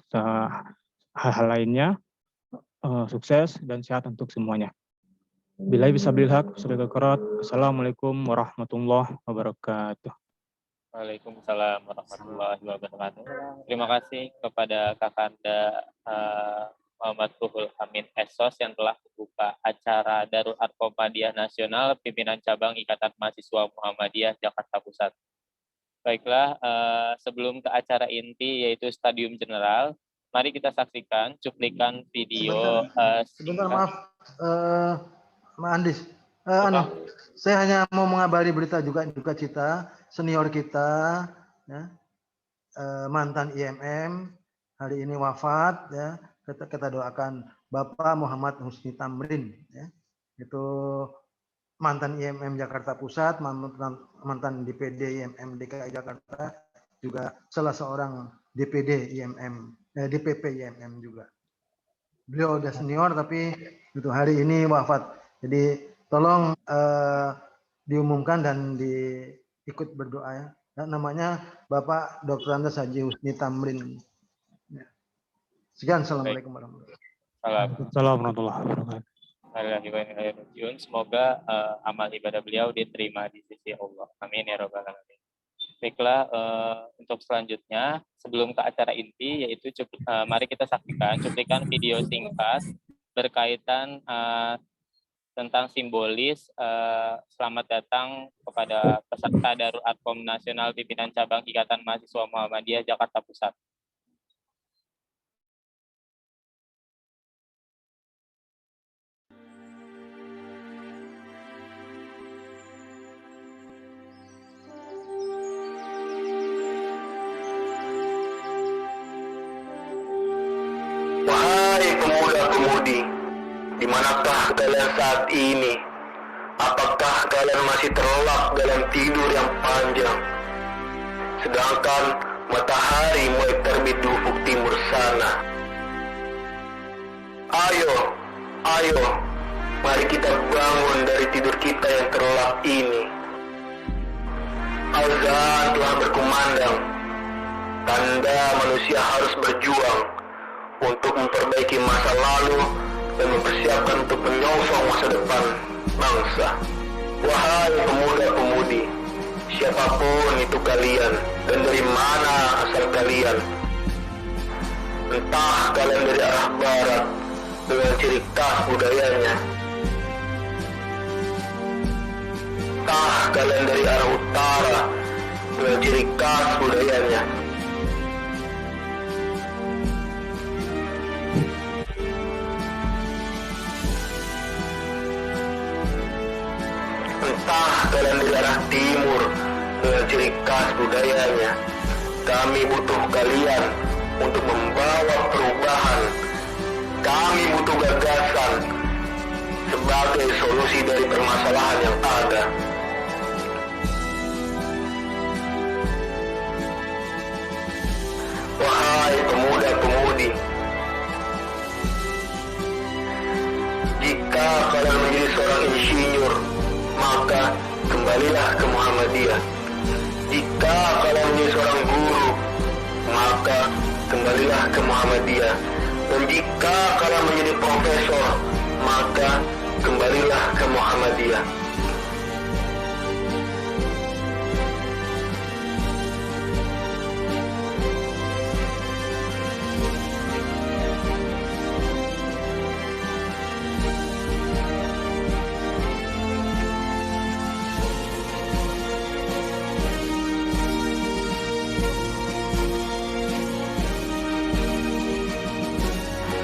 hal-hal lainnya. Sukses dan sehat untuk semuanya. Billahi bisabilil haq, Assalamualaikum warahmatullahi wabarakatuh. Waalaikumsalam warahmatullahi wabarakatuh. Terima kasih kepada Kakanda Muhammad Ruhul Amin Esos yang telah membuka acara Darul Arkom Madya Nasional Pimpinan Cabang Ikatan Mahasiswa Muhammadiyah Jakarta Pusat. Baiklah, sebelum ke acara inti yaitu Stadium General, mari kita saksikan cuplikan video. Sebentar maaf, Mbak Andis. Saya hanya mau mengabari berita juga cita senior kita, ya, mantan IMM hari ini wafat, ya. Kita doakan Bapak Muhammad Husni Tamrin, ya. Itu mantan IMM Jakarta Pusat, mantan DPD IMM DKI Jakarta, juga salah seorang DPD IMM, DPP IMM juga. Beliau udah senior tapi itu hari ini wafat. Jadi tolong diumumkan dan ikut berdoa, ya. Namanya Bapak Dr. Andes Haji Husni Tamrin. Ya. Sekian, assalamualaikum warahmatullahi wabarakatuh. Assalamualaikum warahmatullahi wabarakatuh. Semoga amal ibadah beliau diterima di sisi Allah. Amin ya rabbal alamin. Baiklah, untuk selanjutnya sebelum ke acara inti yaitu mari kita saksikan cuplikan video singkat berkaitan tentang simbolis selamat datang kepada peserta Darul Arkom Nasional Pimpinan Cabang Ikatan Mahasiswa Muhammadiyah Jakarta Pusat. Wahai pemuda-pemudi, di manakah kalian saat ini? Apakah kalian masih terlelap dalam tidur yang panjang? Sedangkan matahari mulai terbit di ufuk timur sana. Ayo, mari kita bangun dari tidur kita yang terlelap ini. Azan telah berkumandang. Tanda manusia harus berjuang untuk memperbaiki masa lalu dan mempersiapkan untuk menyongsong masa depan bangsa. Wahai pemuda-pemudi, siapapun itu kalian dan dari mana asal kalian, entah kalian dari arah barat dengan ciri khas budayanya, kalian dari arah utara dengan ciri khas budayanya. Entah kalian dari arah timur dengan ciri khas budayanya. Kami butuh kalian untuk membawa perubahan. Kami butuh gagasan sebagai solusi dari permasalahan yang ada. Wahai pemuda-pemudi, jika kalian menjadi seorang insinyur, maka kembalilah ke Muhammadiyah. Jika kalian menjadi seorang guru, maka kembalilah ke Muhammadiyah. Dan jika kalian menjadi profesor, maka kembalilah ke Muhammadiyah.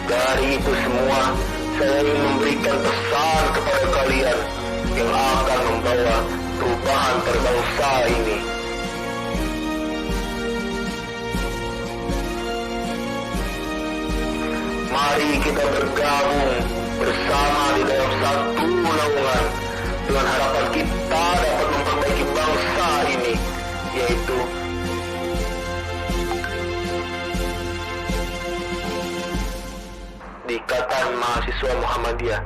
Dari itu semua, saya ingin memberikan pesan kepada kalian yang akan membawa perubahan pada bangsa ini. Mari kita bergabung bersama di dalam satu naungan dengan harapan kita dapat memperbaiki bangsa ini, yaitu di Ikatan Mahasiswa Muhammadiyah.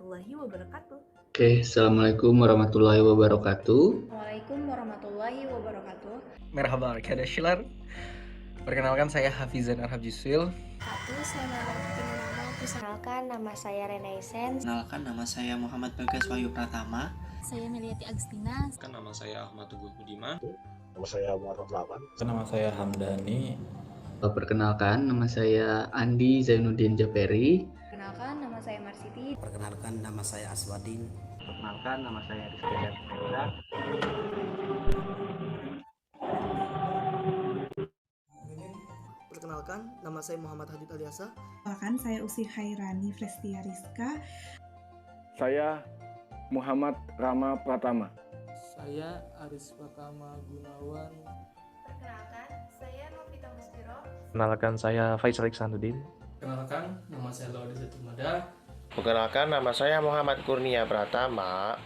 warahmatullahi wabarakatuh. Oke, Assalamualaikum warahmatullahi wabarakatuh. Waalaikumsalam warahmatullahi wabarakatuh. Merhaba arkadaşlar. Perkenalkan saya Hafizan Arhab Juswil. Kenalkan nama saya Renaissance. Kenalkan nama saya Muhammad Bagas Wahyu Pratama. Saya Meliati Agustina. Nama saya Ahmad Teguh Budiman. Nama saya Muhammad Lawan. Nama saya Hamdani. Perkenalkan nama saya Andi Zainuddin Japeri. Perkenalkan nama saya Marsiti. Perkenalkan nama saya Aswadin. Perkenalkan nama saya Rizky Darmawira. Perkenalkan nama saya Muhammad Hadid Aliasa. Perkenalkan saya Usi Hairani Frestia Rizka. Saya Muhammad Rama Pratama. Saya Aris Pratama Gunawan. Perkenalkan saya Novita Muskiro. Perkenalkan saya Faisal Iksanuddin. Perkenalkan nama saya Laude Zatumada. Perkenalkan nama saya Muhammad Kurnia Pratama.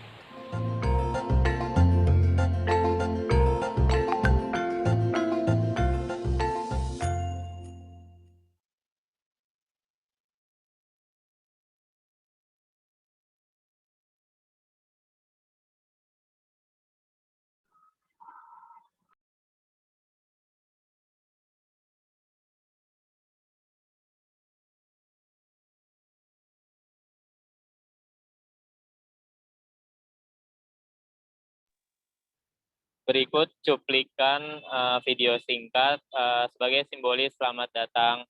Berikut cuplikan video singkat sebagai simbolis selamat datang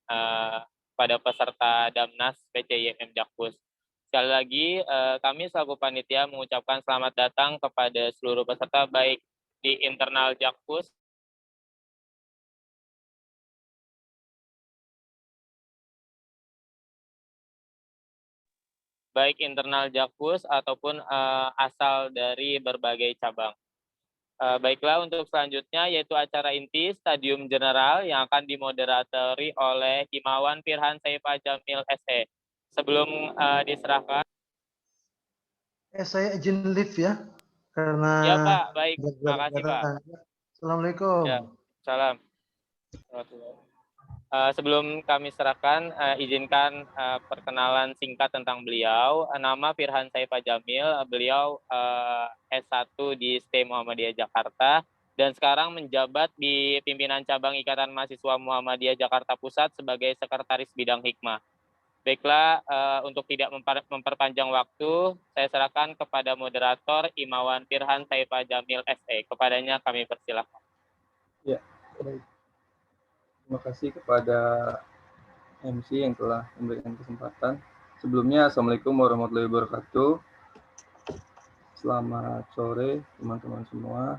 pada peserta Damnas PCIMM Jakpus. Sekali lagi, kami selaku panitia mengucapkan selamat datang kepada seluruh peserta baik di internal Jakpus ataupun asal dari berbagai cabang. Baiklah, untuk selanjutnya yaitu acara inti Stadium General yang akan dimoderatori oleh Himawan Firhan Saifa Jamil SE. Sebelum diserahkan. Saya izin live ya, karena. Ya Pak, baik. Terima kasih Pak. Assalamualaikum. Ya, salam. Sebelum kami serahkan, izinkan perkenalan singkat tentang beliau. Nama Firhan Saifa Jamil, beliau S1 di STEM Muhammadiyah Jakarta, dan sekarang menjabat di pimpinan cabang Ikatan Mahasiswa Muhammadiyah Jakarta Pusat sebagai Sekretaris Bidang Hikmah. Baiklah, untuk tidak memperpanjang waktu, saya serahkan kepada moderator Himawan Firhan Saifa Jamil SE. Kepadanya kami persilahkan. Ya, baik. Terima kasih kepada MC yang telah memberikan kesempatan. Sebelumnya, Assalamualaikum warahmatullahi wabarakatuh. Selamat sore teman-teman semua.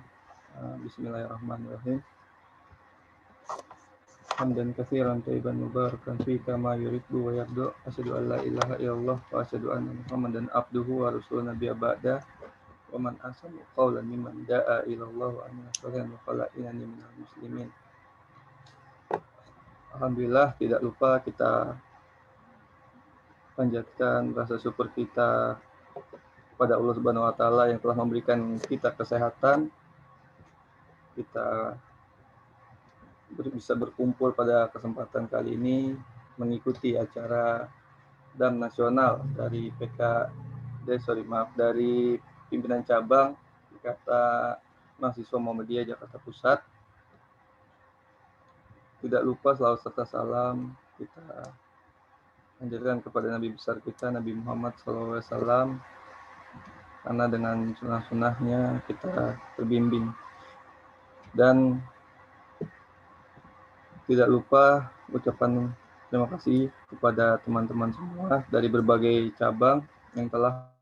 Bismillahirrahmanirrahim. Hamdan katsiran thayyiban mubarakan fi kama yuriddu wa yarda. Asyhadu an la ilaha illallah wa asyhadu anna Muhammadan abduhu wa rasuluhu nabiyya ba'da. Wa man ahsanu qawlan mimman da'a ila Allah wa amila shalihan wa qala innani minal muslimin. Alhamdulillah, tidak lupa kita panjatkan rasa syukur kita kepada Allah Subhanahu wa taala yang telah memberikan kita kesehatan. Kita bisa berkumpul pada kesempatan kali ini mengikuti acara DAM nasional dari dari pimpinan cabang Ikatan Mahasiswa Muhammadiyah Jakarta Pusat. Tidak lupa selawat serta salam kita anjurkan kepada Nabi besar kita, Nabi Muhammad SAW, karena dengan sunnah-sunnahnya kita terbimbing. Dan tidak lupa ucapan terima kasih kepada teman-teman semua dari berbagai cabang yang telah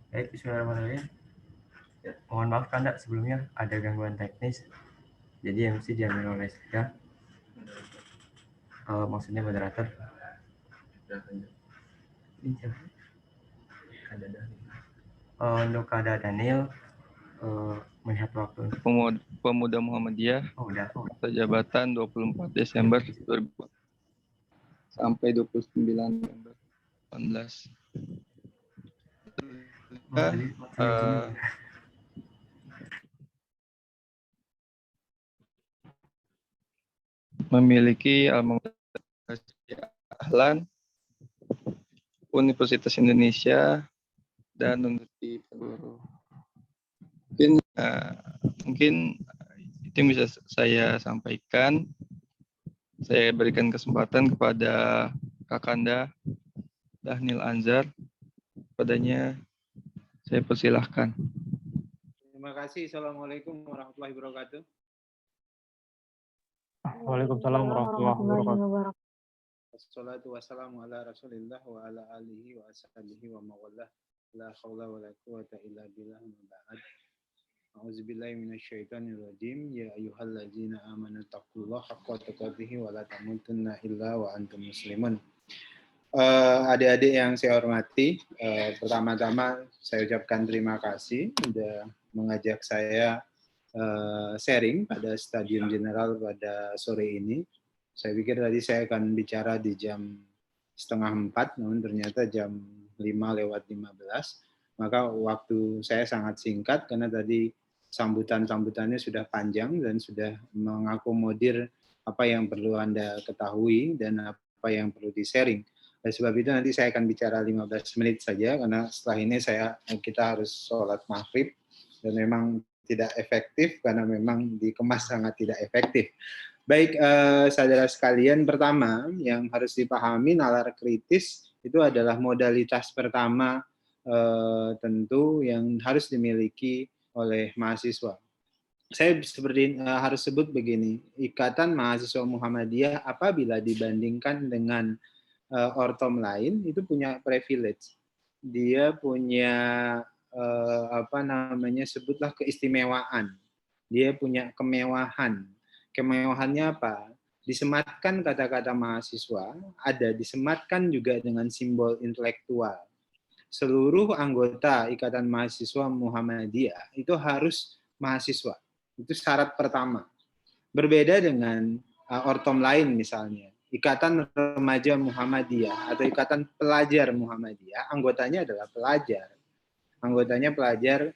Baik, bismillahirrahmanirrahim. Ya, mohon maaf Kanda, sebelumnya ada gangguan teknis. Jadi MC diambil oleh saya. Maksudnya moderator. Ini siapa? Untuk Kada Daniel, melihat waktu untuk Pemuda Muhammadiyah, masa jabatan 24 Desember 2000 sampai 29 November 2018. Memiliki alma mater Ahlan, Universitas Indonesia, dan Universitas Peluru. Mungkin itu yang bisa saya sampaikan. Saya berikan kesempatan kepada Kakanda Dhanil Anzar. Padanya saya persilahkan. Terima kasih. Assalamualaikum warahmatullahi wabarakatuh. Waalaikumsalam warahmatullahi wabarakatuh. Wassalatu wassalamu ala Rasulillah wa ala alihi wa ashabihi wa mawallah. La haula wa la quwata illa billah wa ba'd. A'udzubillahi minasyaitonir rajim. Ya ayyuhallazina amanu taqullaha haqqa tuqatih wa la tamutunna illa wa antum muslimun. Adik-adik yang saya hormati, pertama-tama saya ucapkan terima kasih sudah mengajak saya sharing pada Stadium General pada sore ini. Saya pikir tadi saya akan bicara di jam 3:30, namun ternyata jam 5:15. Maka waktu saya sangat singkat karena tadi sambutannya sudah panjang dan sudah mengakomodir apa yang perlu Anda ketahui dan apa yang perlu di-sharing. Oleh sebab itu nanti saya akan bicara 15 menit saja karena setelah ini kita harus sholat maghrib dan memang tidak efektif karena memang dikemas sangat tidak efektif. Baik, saudara sekalian, pertama yang harus dipahami nalar kritis itu adalah modalitas pertama tentu yang harus dimiliki oleh mahasiswa. Saya harus sebut begini, Ikatan Mahasiswa Muhammadiyah apabila dibandingkan dengan ortom lain itu punya privilege. Dia punya sebutlah keistimewaan. Dia punya kemewahan. Kemewahannya apa? Disematkan kata-kata mahasiswa, disematkan juga dengan simbol intelektual. Seluruh anggota Ikatan Mahasiswa Muhammadiyah itu harus mahasiswa. Itu syarat pertama. Berbeda dengan ortom lain misalnya. Ikatan Remaja Muhammadiyah atau Ikatan Pelajar Muhammadiyah, anggotanya adalah pelajar. Anggotanya pelajar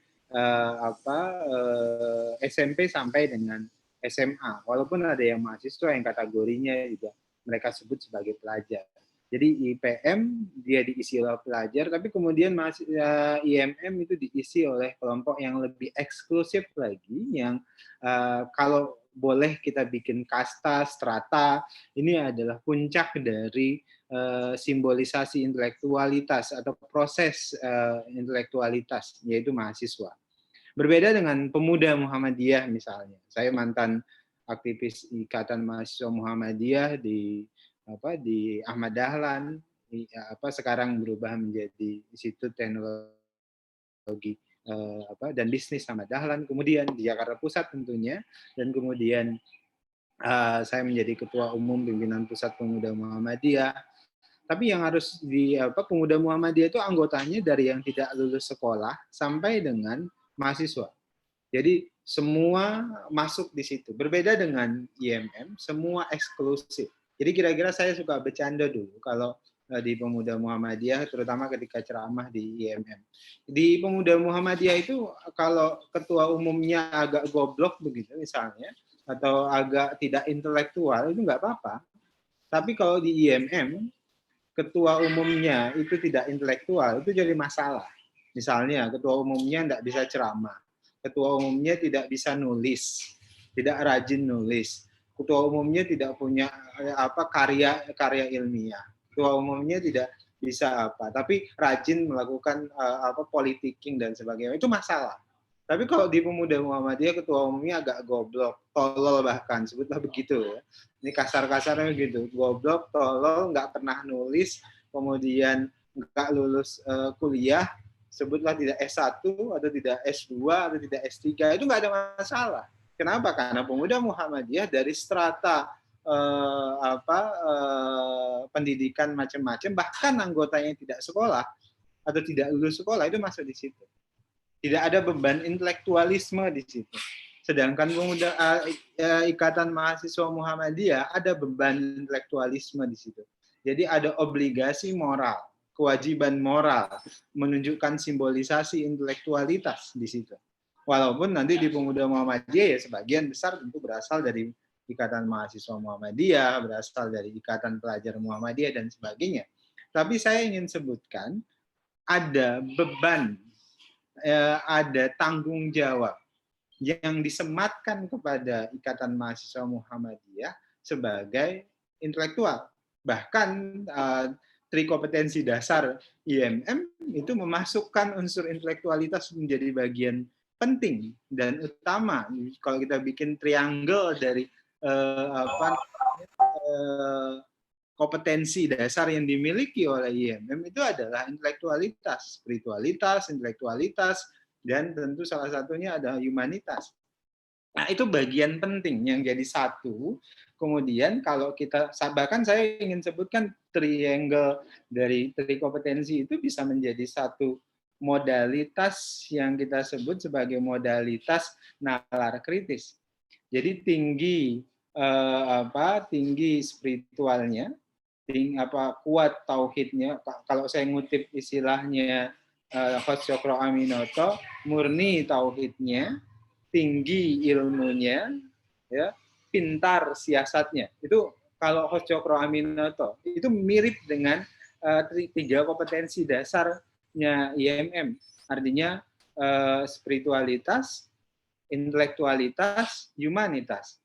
SMP sampai dengan SMA. Walaupun ada yang mahasiswa yang kategorinya juga mereka sebut sebagai pelajar. Jadi IPM dia diisi oleh pelajar, tapi kemudian IMM itu diisi oleh kelompok yang lebih eksklusif lagi, yang kalau boleh kita bikin kasta, strata, ini adalah puncak dari simbolisasi intelektualitas atau proses intelektualitas, yaitu mahasiswa. Berbeda dengan pemuda Muhammadiyah misalnya. Saya mantan aktivis Ikatan Mahasiswa Muhammadiyah di Ahmad Dahlan, sekarang berubah menjadi Institut Teknologi dan Bisnis Ahmad Dahlan, kemudian di Jakarta Pusat tentunya, dan kemudian saya menjadi Ketua Umum Pimpinan Pusat Pemuda Muhammadiyah. Tapi yang harus Pemuda Muhammadiyah itu anggotanya dari yang tidak lulus sekolah sampai dengan mahasiswa. Jadi semua masuk di situ. Berbeda dengan IMM, semua eksklusif. Jadi kira-kira saya suka bercanda dulu kalau di Pemuda Muhammadiyah, terutama ketika ceramah di IMM. Di Pemuda Muhammadiyah itu kalau ketua umumnya agak goblok begitu misalnya, atau agak tidak intelektual, itu nggak apa-apa. Tapi kalau di IMM, ketua umumnya itu tidak intelektual, itu jadi masalah. Misalnya ketua umumnya tidak bisa ceramah, ketua umumnya tidak bisa nulis, tidak rajin nulis, ketua umumnya tidak punya karya ilmiah, ketua umumnya tidak bisa tapi rajin melakukan politicking dan sebagainya, itu masalah. Tapi kalau di Pemuda Muhammadiyah ketua umumnya agak goblok, tolol bahkan, sebutlah begitu ya. Ini kasar-kasarnya gitu, goblok, tolol, nggak pernah nulis, kemudian nggak lulus kuliah, sebutlah tidak S1 atau tidak S2 atau tidak S3, itu nggak ada masalah. Kenapa? Karena pemuda Muhammadiyah dari strata pendidikan macam-macam, bahkan anggotanya tidak sekolah atau tidak lulus sekolah itu masuk di situ. Tidak ada beban intelektualisme di situ. Sedangkan pemuda Ikatan Mahasiswa Muhammadiyah ada beban intelektualisme di situ. Jadi ada obligasi moral, kewajiban moral, menunjukkan simbolisasi intelektualitas di situ. Walaupun nanti di pemuda Muhammadiyah ya sebagian besar tentu berasal dari Ikatan Mahasiswa Muhammadiyah, berasal dari Ikatan Pelajar Muhammadiyah dan sebagainya. Tapi saya ingin sebutkan ada beban, ada tanggung jawab yang disematkan kepada Ikatan Mahasiswa Muhammadiyah sebagai intelektual. Bahkan trikompetensi dasar IMM itu memasukkan unsur intelektualitas menjadi bagian penting dan utama. Kalau kita bikin triangle dari kompetensi dasar yang dimiliki oleh IMM itu adalah intelektualitas, spiritualitas, intelektualitas, dan tentu salah satunya ada humanitas. Nah, itu bagian penting yang jadi satu. Kemudian kalau kita, bahkan saya ingin sebutkan triangle dari trikompetensi itu bisa menjadi satu modalitas yang kita sebut sebagai modalitas nalar kritis. Jadi tinggi tinggi spiritualnya, kuat tauhidnya. Kalau saya ngutip istilahnya Host Cokro Aminoto, murni tauhidnya, tinggi ilmunya, ya, pintar siasatnya. Itu kalau Host Cokro Aminoto itu mirip dengan tiga kompetensi dasarnya IMM. Artinya spiritualitas, intelektualitas, humanitas.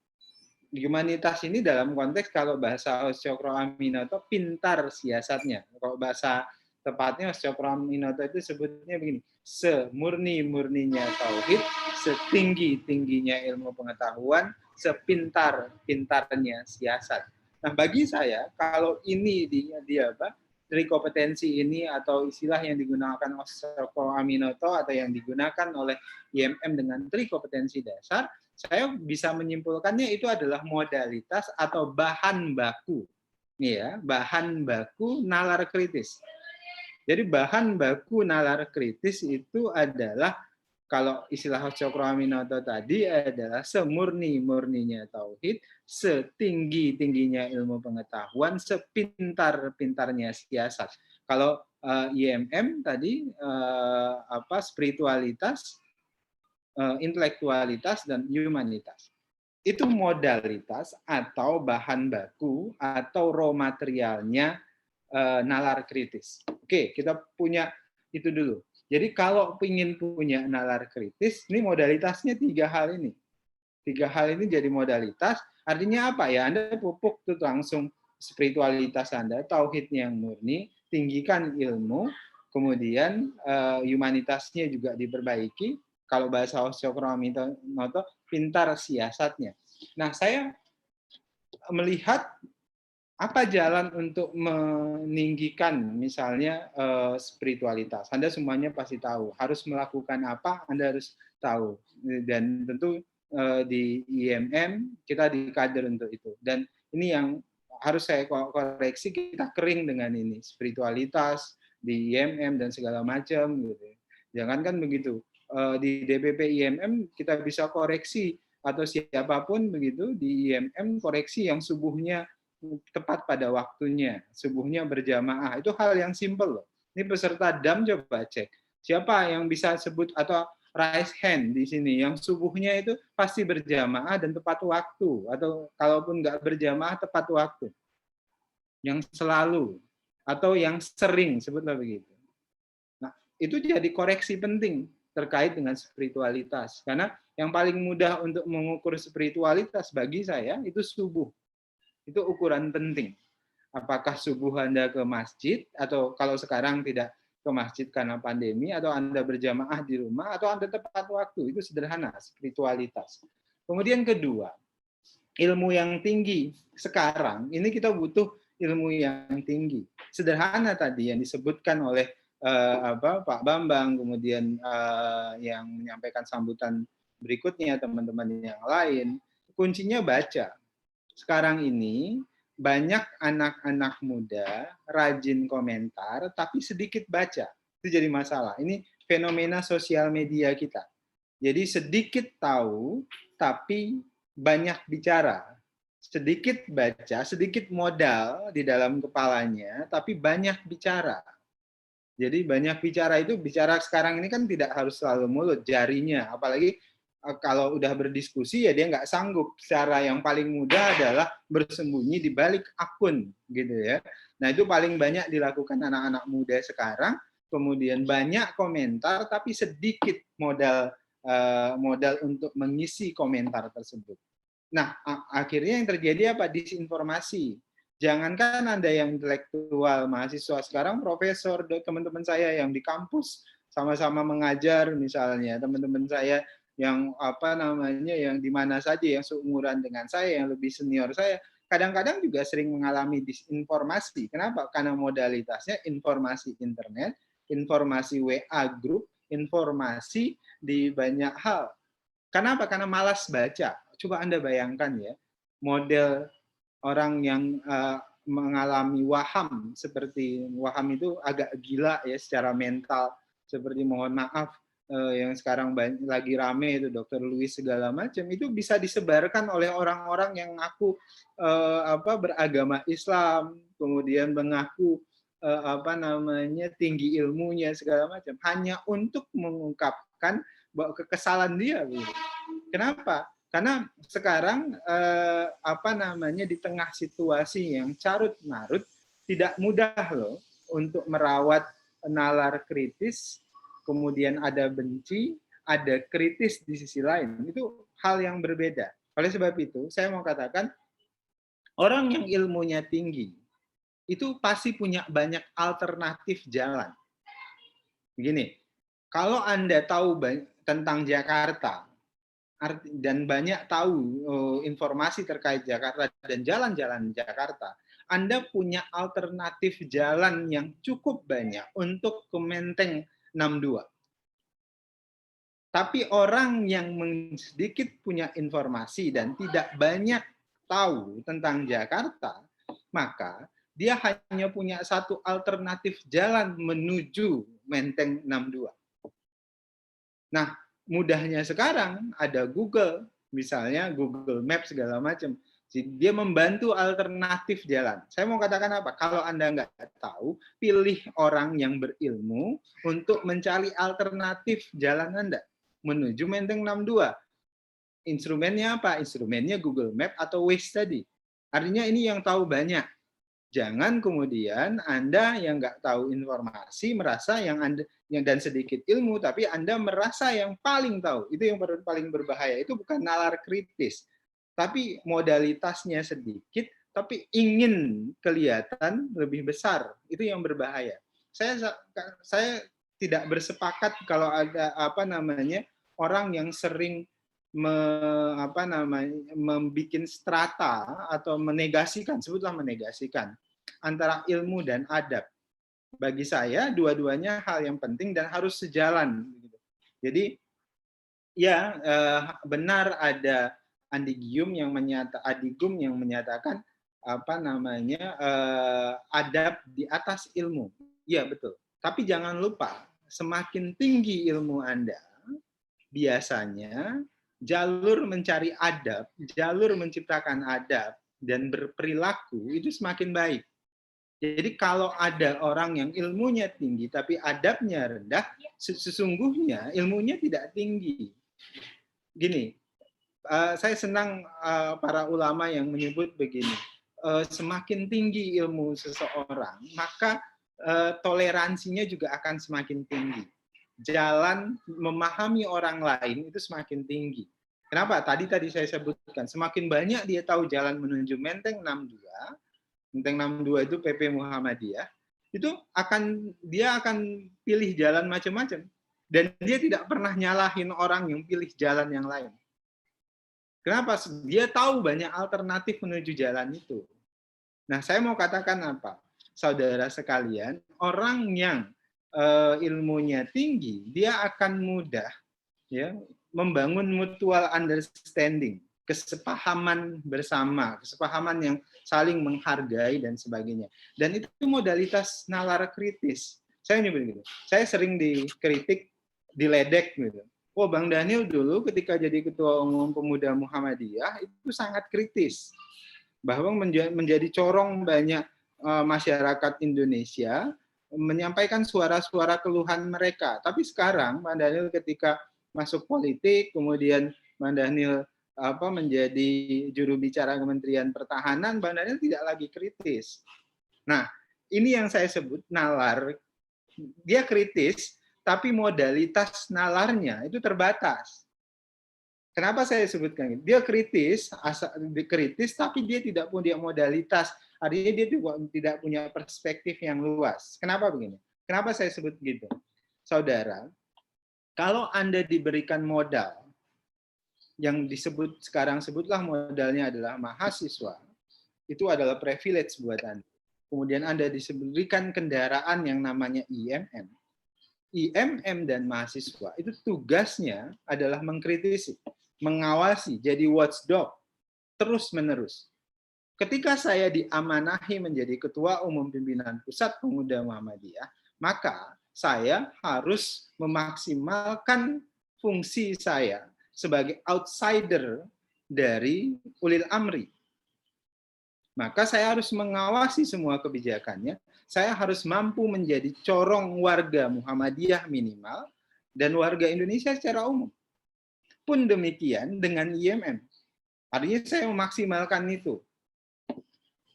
Humanitas ini dalam konteks kalau bahasa Cokro Aminoto pintar siasatnya. Kalau bahasa tepatnya Cokro Aminoto itu sebutnya begini, semurni-murninya tauhid, setinggi-tingginya ilmu pengetahuan, sepintar-pintarnya siasat. Nah, bagi saya kalau ini dia trikompetensi ini atau istilah yang digunakan oleh Cokro Aminoto atau yang digunakan oleh IMM dengan trikompetensi dasar, saya bisa menyimpulkannya itu adalah modalitas atau bahan baku, ya, bahan baku nalar kritis. Jadi bahan baku nalar kritis itu adalah kalau istilah Cokro Aminoto tadi adalah semurni-murninya tauhid, setinggi-tingginya ilmu pengetahuan, sepintar-pintarnya siasat. Kalau IMM tadi spiritualitas, intelektualitas, dan humanitas. Itu modalitas atau bahan baku atau raw materialnya nalar kritis. Oke, kita punya itu dulu. Jadi kalau ingin punya nalar kritis, ini modalitasnya tiga hal ini. Tiga hal ini jadi modalitas, artinya apa ya? Anda pupuk tuh langsung spiritualitas Anda, tauhidnya yang murni, tinggikan ilmu, kemudian humanitasnya juga diperbaiki. Kalau bahasa Cokro Aminoto, pintar siasatnya. Nah, saya melihat apa jalan untuk meninggikan misalnya spiritualitas. Anda semuanya pasti tahu. Harus melakukan apa, Anda harus tahu. Dan tentu di IMM kita dikader untuk itu. Dan ini yang harus saya koreksi, kita kering dengan ini. Spiritualitas di IMM dan segala macam. Gitu. Jangan kan begitu. Di DPP IMM kita bisa koreksi atau siapapun begitu di IMM koreksi yang subuhnya tepat pada waktunya, subuhnya berjamaah. Itu hal yang simpel loh. Ini peserta DAM coba cek. Siapa yang bisa sebut atau raise hand di sini yang subuhnya itu pasti berjamaah dan tepat waktu, atau kalaupun nggak berjamaah tepat waktu. Yang selalu atau yang sering, sebutlah begitu. Nah, itu jadi koreksi penting terkait dengan spiritualitas. Karena yang paling mudah untuk mengukur spiritualitas bagi saya itu subuh. Itu ukuran penting. Apakah subuh Anda ke masjid, atau kalau sekarang tidak ke masjid karena pandemi, atau Anda berjamaah di rumah, atau Anda tepat waktu. Itu sederhana, spiritualitas. Kemudian kedua, ilmu yang tinggi. Sekarang, ini kita butuh ilmu yang tinggi. Sederhana tadi yang disebutkan oleh Pak Bambang, kemudian yang menyampaikan sambutan berikutnya teman-teman yang lain, kuncinya baca. Sekarang ini banyak anak-anak muda rajin komentar tapi sedikit baca. Itu jadi masalah. Ini fenomena sosial media kita. Jadi sedikit tahu tapi banyak bicara. Sedikit baca, sedikit modal di dalam kepalanya tapi banyak bicara. Jadi banyak bicara itu, bicara sekarang ini kan tidak harus selalu mulut, jarinya. Apalagi kalau udah berdiskusi ya dia nggak sanggup. Cara yang paling mudah adalah bersembunyi di balik akun, gitu ya. Nah itu paling banyak dilakukan anak-anak muda sekarang. Kemudian banyak komentar, tapi sedikit modal untuk mengisi komentar tersebut. Nah akhirnya yang terjadi apa? Disinformasi. Jangankan Anda yang intelektual, mahasiswa sekarang, profesor, teman-teman saya yang di kampus sama-sama mengajar misalnya, teman-teman saya yang yang di mana saja yang seumuran dengan saya, yang lebih senior saya, kadang-kadang juga sering mengalami disinformasi. Kenapa? Karena modalitasnya informasi internet, informasi WA group, informasi di banyak hal. Kenapa? Karena malas baca. Coba Anda bayangkan ya, model orang yang mengalami waham, seperti waham itu agak gila ya secara mental, seperti mohon maaf yang sekarang lagi rame itu Dr. Louis segala macam, itu bisa disebarkan oleh orang-orang yang ngaku beragama Islam, kemudian mengaku tinggi ilmunya segala macam, hanya untuk mengungkapkan kekesalan dia. Kenapa? Karena sekarang di tengah situasi yang carut marut, tidak mudah loh untuk merawat nalar kritis, kemudian ada benci, ada kritis di sisi lain. Itu hal yang berbeda. Oleh sebab itu, saya mau katakan orang yang ilmunya tinggi itu pasti punya banyak alternatif jalan. Begini, kalau Anda tahu tentang Jakarta dan banyak tahu informasi terkait Jakarta dan jalan-jalan Jakarta, Anda punya alternatif jalan yang cukup banyak untuk ke Menteng 62. Tapi orang yang sedikit punya informasi dan tidak banyak tahu tentang Jakarta, maka dia hanya punya satu alternatif jalan menuju Menteng 62. Nah, mudahnya sekarang ada Google, misalnya Google Maps segala macam. Dia membantu alternatif jalan. Saya mau katakan apa? Kalau Anda nggak tahu, pilih orang yang berilmu untuk mencari alternatif jalan Anda menuju Menteng 62. Instrumennya apa? Instrumennya Google Map atau Waze tadi. Artinya ini yang tahu banyak. Jangan kemudian Anda yang nggak tahu informasi merasa dan sedikit ilmu, tapi Anda merasa yang paling tahu. Itu yang paling berbahaya. Itu bukan nalar kritis, tapi modalitasnya sedikit, tapi ingin kelihatan lebih besar. Itu yang berbahaya. Saya tidak bersepakat kalau ada orang yang sering membuat strata atau menegasikan, sebutlah menegasikan antara ilmu dan adab. Bagi saya dua-duanya hal yang penting dan harus sejalan. Jadi ya benar ada Adigum yang menyatakan adab di atas ilmu. Iya betul. Tapi jangan lupa semakin tinggi ilmu Anda, biasanya jalur mencari adab, jalur menciptakan adab dan berperilaku itu semakin baik. Jadi kalau ada orang yang ilmunya tinggi tapi adabnya rendah, sesungguhnya ilmunya tidak tinggi. Gini, saya senang para ulama yang menyebut begini, semakin tinggi ilmu seseorang, maka toleransinya juga akan semakin tinggi. Jalan memahami orang lain itu semakin tinggi. Kenapa? Tadi saya sebutkan, semakin banyak dia tahu jalan menuju Menteng 62, Menteng 62 itu PP Muhammadiyah, itu dia akan pilih jalan macam-macam. Dan dia tidak pernah nyalahin orang yang pilih jalan yang lain. Kenapa? Dia tahu banyak alternatif menuju jalan itu. Nah, saya mau katakan apa? Saudara sekalian, orang yang ilmunya tinggi, dia akan mudah ya membangun mutual understanding, kesepahaman bersama, kesepahaman yang saling menghargai dan sebagainya. Dan itu modalitas nalar kritis. Saya nyebut gitu. Saya sering dikritik, diledek gitu. Oh, Bang Daniel dulu ketika jadi Ketua Umum Pemuda Muhammadiyah itu sangat kritis, bahwa menjadi corong banyak masyarakat Indonesia menyampaikan suara-suara keluhan mereka. Tapi sekarang Bang Daniel ketika masuk politik, kemudian Bang Daniel menjadi juru bicara Kementerian Pertahanan, Bang Daniel tidak lagi kritis. Nah, ini yang saya sebut nalar. Dia kritis, tapi modalitas nalarnya itu terbatas. Kenapa saya sebutkan ini? Dia kritis, tapi dia tidak punya modalitas. Artinya dia tidak punya perspektif yang luas. Kenapa begini? Kenapa saya sebut gitu? Saudara, kalau Anda diberikan modal, yang disebut sekarang sebutlah modalnya adalah mahasiswa, itu adalah privilege buat Anda. Kemudian Anda diberikan kendaraan yang namanya IMM. IMM dan mahasiswa itu tugasnya adalah mengkritisi, mengawasi, jadi watchdog, terus-menerus. Ketika saya diamanahi menjadi Ketua Umum Pimpinan Pusat Pemuda Muhammadiyah, maka saya harus memaksimalkan fungsi saya sebagai outsider dari ulil amri. Maka saya harus mengawasi semua kebijakannya, saya harus mampu menjadi corong warga Muhammadiyah minimal, dan warga Indonesia secara umum. Pun demikian dengan IMM. Artinya saya memaksimalkan itu.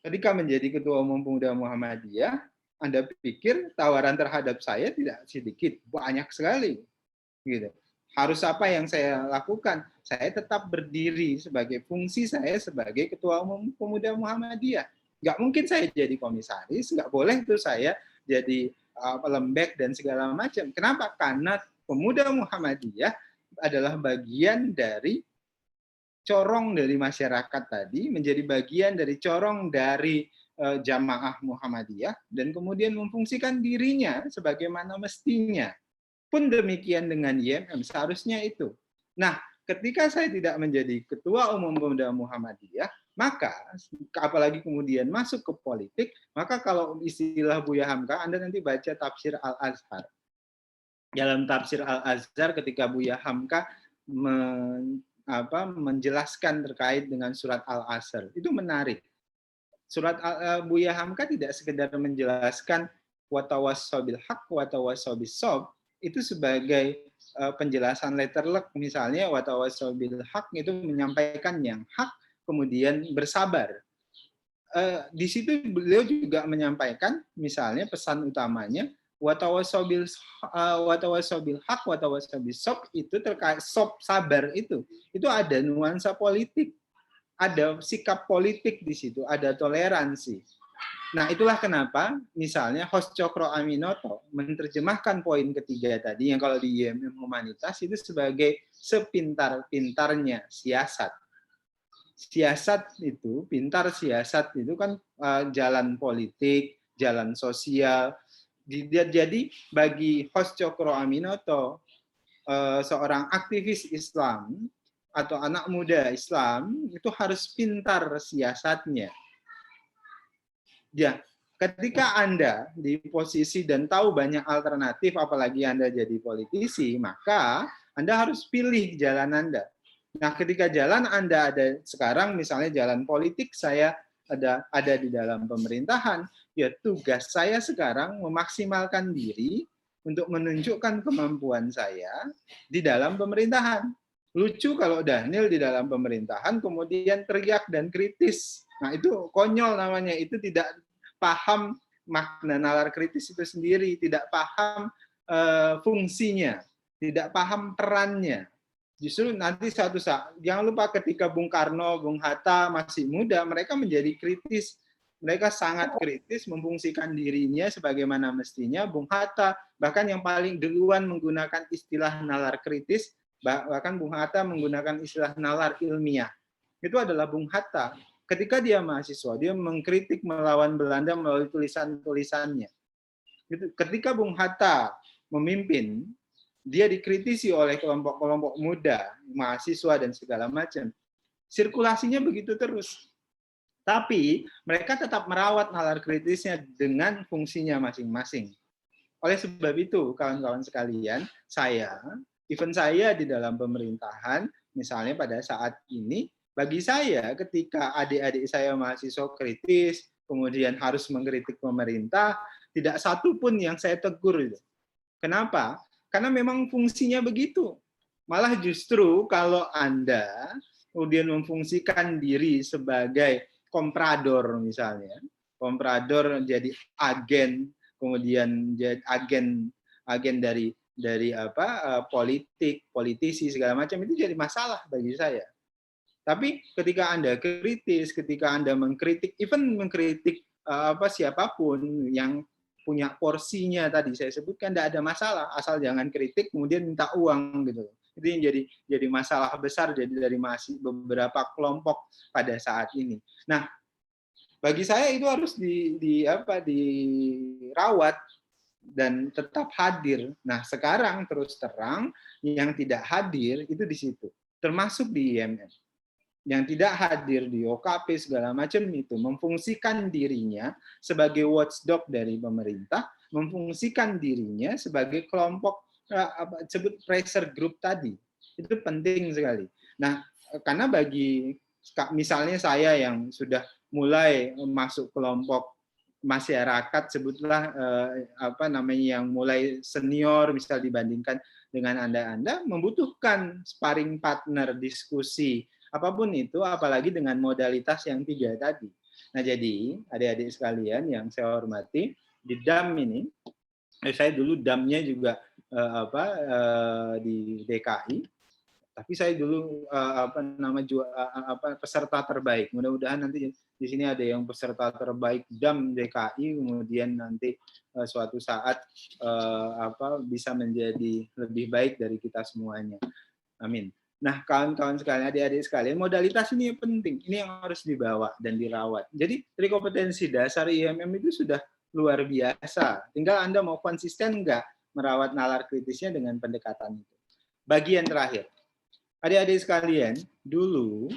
Ketika menjadi Ketua Umum Pemuda Muhammadiyah, Anda pikir tawaran terhadap saya tidak sedikit, banyak sekali. Gitu. Harus apa yang saya lakukan? Saya tetap berdiri sebagai fungsi saya sebagai Ketua Umum Pemuda Muhammadiyah. Nggak mungkin saya jadi komisaris, nggak boleh tuh saya jadi lembek dan segala macam. Kenapa? Karena Pemuda Muhammadiyah adalah bagian dari corong dari masyarakat tadi, menjadi bagian dari corong dari jamaah Muhammadiyah, dan kemudian memfungsikan dirinya sebagaimana mestinya. Pun demikian dengan IMM, seharusnya itu. Nah, ketika saya tidak menjadi Ketua Umum Pemuda Muhammadiyah, maka, apalagi kemudian masuk ke politik, maka kalau istilah Buya Hamka, Anda nanti baca tafsir Al-Azhar. Dalam tafsir Al-Azhar ketika Buya Hamka menjelaskan terkait dengan surat Al-Asr, itu menarik. Surat Buya Hamka tidak sekedar menjelaskan watawassabil haq watawassabis shob, itu sebagai penjelasan letterlek, misalnya watawassabil haq itu menyampaikan yang hak, kemudian bersabar. Di situ beliau juga menyampaikan, misalnya pesan utamanya watawassabil haq watawassabil shob, itu terkait shob, sabar itu ada nuansa politik, ada sikap politik di situ, ada toleransi. Nah, itulah kenapa misalnya Host Cokro Aminoto menerjemahkan poin ketiga tadi yang kalau di IMM Humanitas itu sebagai sepintar-pintarnya siasat. Siasat itu, pintar siasat itu kan jalan politik, jalan sosial. Jadi bagi Host Cokro Aminoto, seorang aktivis Islam atau anak muda Islam itu harus pintar siasatnya. Ya, ketika Anda di posisi dan tahu banyak alternatif, apalagi Anda jadi politisi, maka Anda harus pilih jalan Anda. Nah, ketika jalan Anda ada sekarang, misalnya jalan politik, saya ada di dalam pemerintahan, ya tugas saya sekarang memaksimalkan diri untuk menunjukkan kemampuan saya di dalam pemerintahan. Lucu kalau Daniel di dalam pemerintahan kemudian teriak dan kritis. Nah, itu konyol namanya, itu tidak paham makna nalar kritis itu sendiri, tidak paham fungsinya, tidak paham perannya. Justru nanti suatu saat, jangan lupa ketika Bung Karno, Bung Hatta masih muda, mereka menjadi kritis. Mereka sangat kritis, memfungsikan dirinya sebagaimana mestinya. Bung Hatta, bahkan yang paling duluan menggunakan istilah nalar kritis, bahkan Bung Hatta menggunakan istilah nalar ilmiah. Itu adalah Bung Hatta. Ketika dia mahasiswa, dia mengkritik melawan Belanda melalui tulisan-tulisannya. Ketika Bung Hatta memimpin, dia dikritisi oleh kelompok-kelompok muda, mahasiswa dan segala macam. Sirkulasinya begitu terus. Tapi mereka tetap merawat nalar kritisnya dengan fungsinya masing-masing. Oleh sebab itu, kawan-kawan sekalian, event saya di dalam pemerintahan, misalnya pada saat ini, bagi saya ketika adik-adik saya mahasiswa kritis, kemudian harus mengkritik pemerintah, tidak satu pun yang saya tegur. Kenapa? Karena memang fungsinya begitu. Malah justru kalau Anda kemudian memfungsikan diri sebagai komprador misalnya, komprador jadi agen, kemudian jadi agen dari politik, politisi segala macam, itu jadi masalah bagi saya. Tapi ketika Anda kritis, ketika Anda mengkritik, even mengkritik siapapun yang punya porsinya tadi saya sebutkan, tidak ada masalah, asal jangan kritik kemudian minta uang gitu. Itu yang jadi masalah besar dari masih beberapa kelompok pada saat ini. Nah, bagi saya itu harus dirawat dan tetap hadir. Nah, sekarang terus terang yang tidak hadir itu di situ, termasuk di IMM. Yang tidak hadir di OKP segala macam itu memfungsikan dirinya sebagai watchdog dari pemerintah, memfungsikan dirinya sebagai kelompok sebut pressure group tadi. Itu penting sekali. Nah, karena bagi misalnya saya yang sudah mulai masuk kelompok masyarakat, sebutlah yang mulai senior misal dibandingkan dengan Anda membutuhkan sparring partner diskusi apapun itu, apalagi dengan modalitas yang 3 tadi. Nah, jadi adik-adik sekalian yang saya hormati, di DAM ini, saya dulu DAM-nya juga di DKI, tapi saya dulu peserta terbaik. Mudah-mudahan nanti di sini ada yang peserta terbaik DAM DKI, kemudian nanti suatu saat bisa menjadi lebih baik dari kita semuanya. Amin. Nah, kawan-kawan sekalian, adik-adik sekalian, modalitas ini penting. Ini yang harus dibawa dan dirawat. Jadi, kompetensi dasar IMM itu sudah luar biasa. Tinggal Anda mau konsisten nggak merawat nalar kritisnya dengan pendekatan itu. Bagian terakhir. Adik-adik sekalian, dulu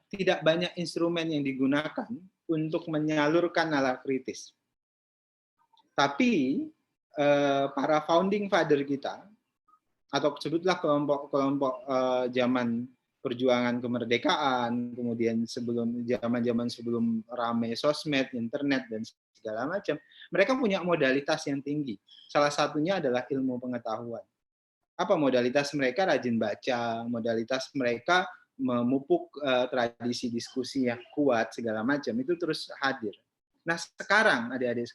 tidak banyak instrumen yang digunakan untuk menyalurkan nalar kritis. Tapi, para founding father kita, atau sebutlah kelompok-kelompok zaman perjuangan kemerdekaan, kemudian zaman sebelum ramai sosmed, internet, dan segala macam, mereka punya modalitas yang tinggi. Salah satunya adalah ilmu pengetahuan. Apa modalitas mereka? Rajin baca, modalitas mereka memupuk tradisi diskusi yang kuat, segala macam, itu terus hadir. Nah, sekarang, adik-adik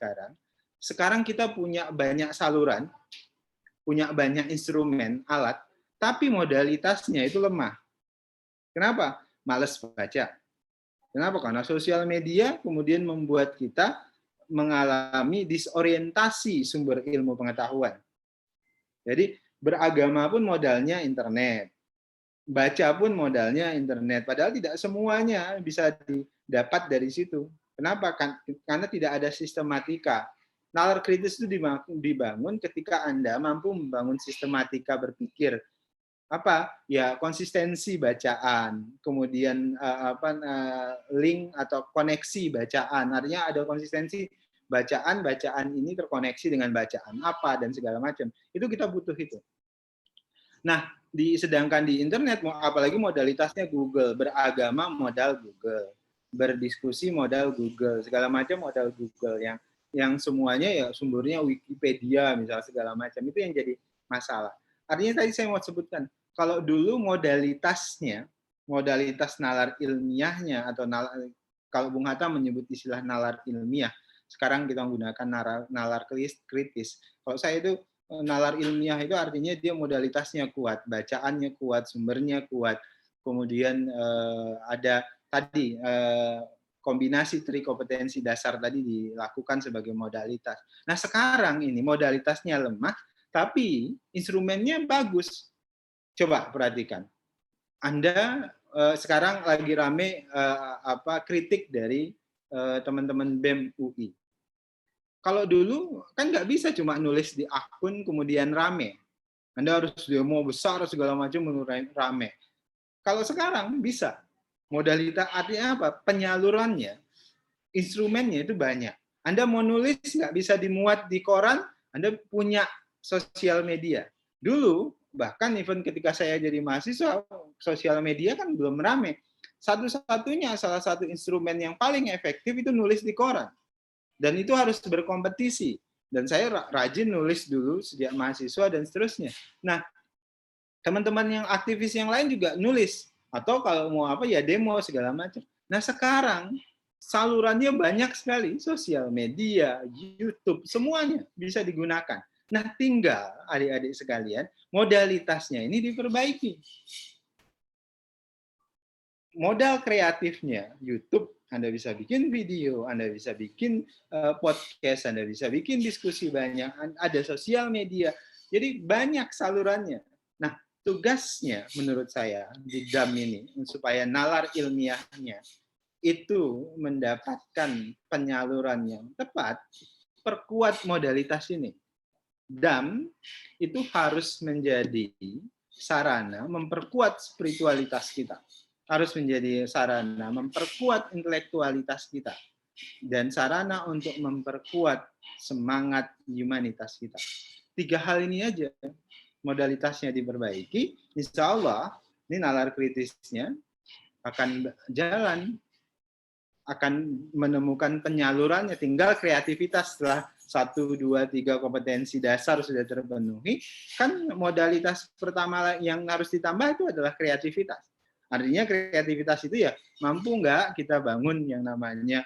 sekarang kita punya banyak saluran, punya banyak instrumen, alat, tapi modalitasnya itu lemah. Kenapa? Males baca. Kenapa? Karena sosial media kemudian membuat kita mengalami disorientasi sumber ilmu pengetahuan. Jadi beragama pun modalnya internet, baca pun modalnya internet, padahal tidak semuanya bisa didapat dari situ. Kenapa? Karena tidak ada sistematika. Nalar kritis itu dibangun ketika Anda mampu membangun sistematika berpikir. Konsistensi bacaan, kemudian link atau koneksi bacaan. Artinya ada konsistensi bacaan ini terkoneksi dengan bacaan apa dan segala macam. Itu kita butuh itu. Nah, sedangkan di internet, apalagi modalitasnya Google, beragama modal Google, berdiskusi modal Google, segala macam modal Google yang semuanya ya sumbernya Wikipedia misalnya segala macam, itu yang jadi masalah. Artinya tadi saya mau sebutkan, kalau dulu modalitas nalar ilmiahnya atau kalau Bung Hatta menyebut istilah nalar ilmiah, sekarang kita menggunakan nalar kritis. Kalau saya itu nalar ilmiah itu artinya dia modalitasnya kuat, bacaannya kuat, sumbernya kuat, kemudian ada tadi kombinasi kompetensi dasar tadi dilakukan sebagai modalitas. Nah, sekarang ini modalitasnya lemah, tapi instrumennya bagus. Coba perhatikan. Anda sekarang lagi rame kritik dari teman-teman BEM UI. Kalau dulu kan nggak bisa cuma nulis di akun kemudian rame. Anda harus demo besar segala macam menurut rame. Kalau sekarang bisa. Modalitas artinya apa? Penyalurannya, instrumennya itu banyak. Anda mau nulis nggak bisa dimuat di koran, Anda punya sosial media. Dulu, bahkan even ketika saya jadi mahasiswa, sosial media kan belum rame. Satu-satunya, salah satu instrumen yang paling efektif itu nulis di koran. Dan itu harus berkompetisi. Dan saya rajin nulis dulu sejak mahasiswa dan seterusnya. Nah, teman-teman yang aktivis yang lain juga nulis. Atau kalau mau apa ya demo segala macam. Nah, sekarang salurannya banyak sekali. Sosial media, YouTube, semuanya bisa digunakan. Nah, tinggal adik-adik sekalian, modalitasnya ini diperbaiki. Modal kreatifnya, YouTube, Anda bisa bikin video, Anda bisa bikin podcast, Anda bisa bikin diskusi banyak, ada sosial media. Jadi banyak salurannya. Nah, tugasnya menurut saya di DAM ini, supaya nalar ilmiahnya itu mendapatkan penyaluran yang tepat, perkuat modalitas ini. DAM itu harus menjadi sarana memperkuat spiritualitas kita. Harus menjadi sarana memperkuat intelektualitas kita. Dan sarana untuk memperkuat semangat humanitas kita. 3 hal ini aja modalitasnya diperbaiki, insya Allah ini nalar kritisnya akan jalan, akan menemukan penyalurannya. Tinggal kreativitas setelah 1, 2, 3 kompetensi dasar sudah terpenuhi, kan modalitas pertama yang harus ditambah itu adalah kreativitas. Artinya kreativitas itu ya mampu nggak kita bangun yang namanya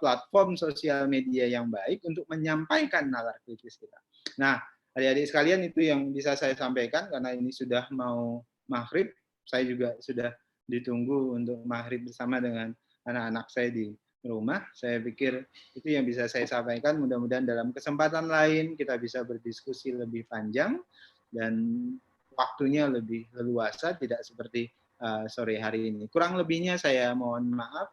platform sosial media yang baik untuk menyampaikan nalar kritis kita. Nah, adik-adik sekalian itu yang bisa saya sampaikan karena ini sudah mau maghrib. Saya juga sudah ditunggu untuk maghrib bersama dengan anak-anak saya di rumah. Saya pikir itu yang bisa saya sampaikan. Mudah-mudahan dalam kesempatan lain kita bisa berdiskusi lebih panjang dan waktunya lebih leluasa, tidak seperti sore hari ini. Kurang lebihnya saya mohon maaf.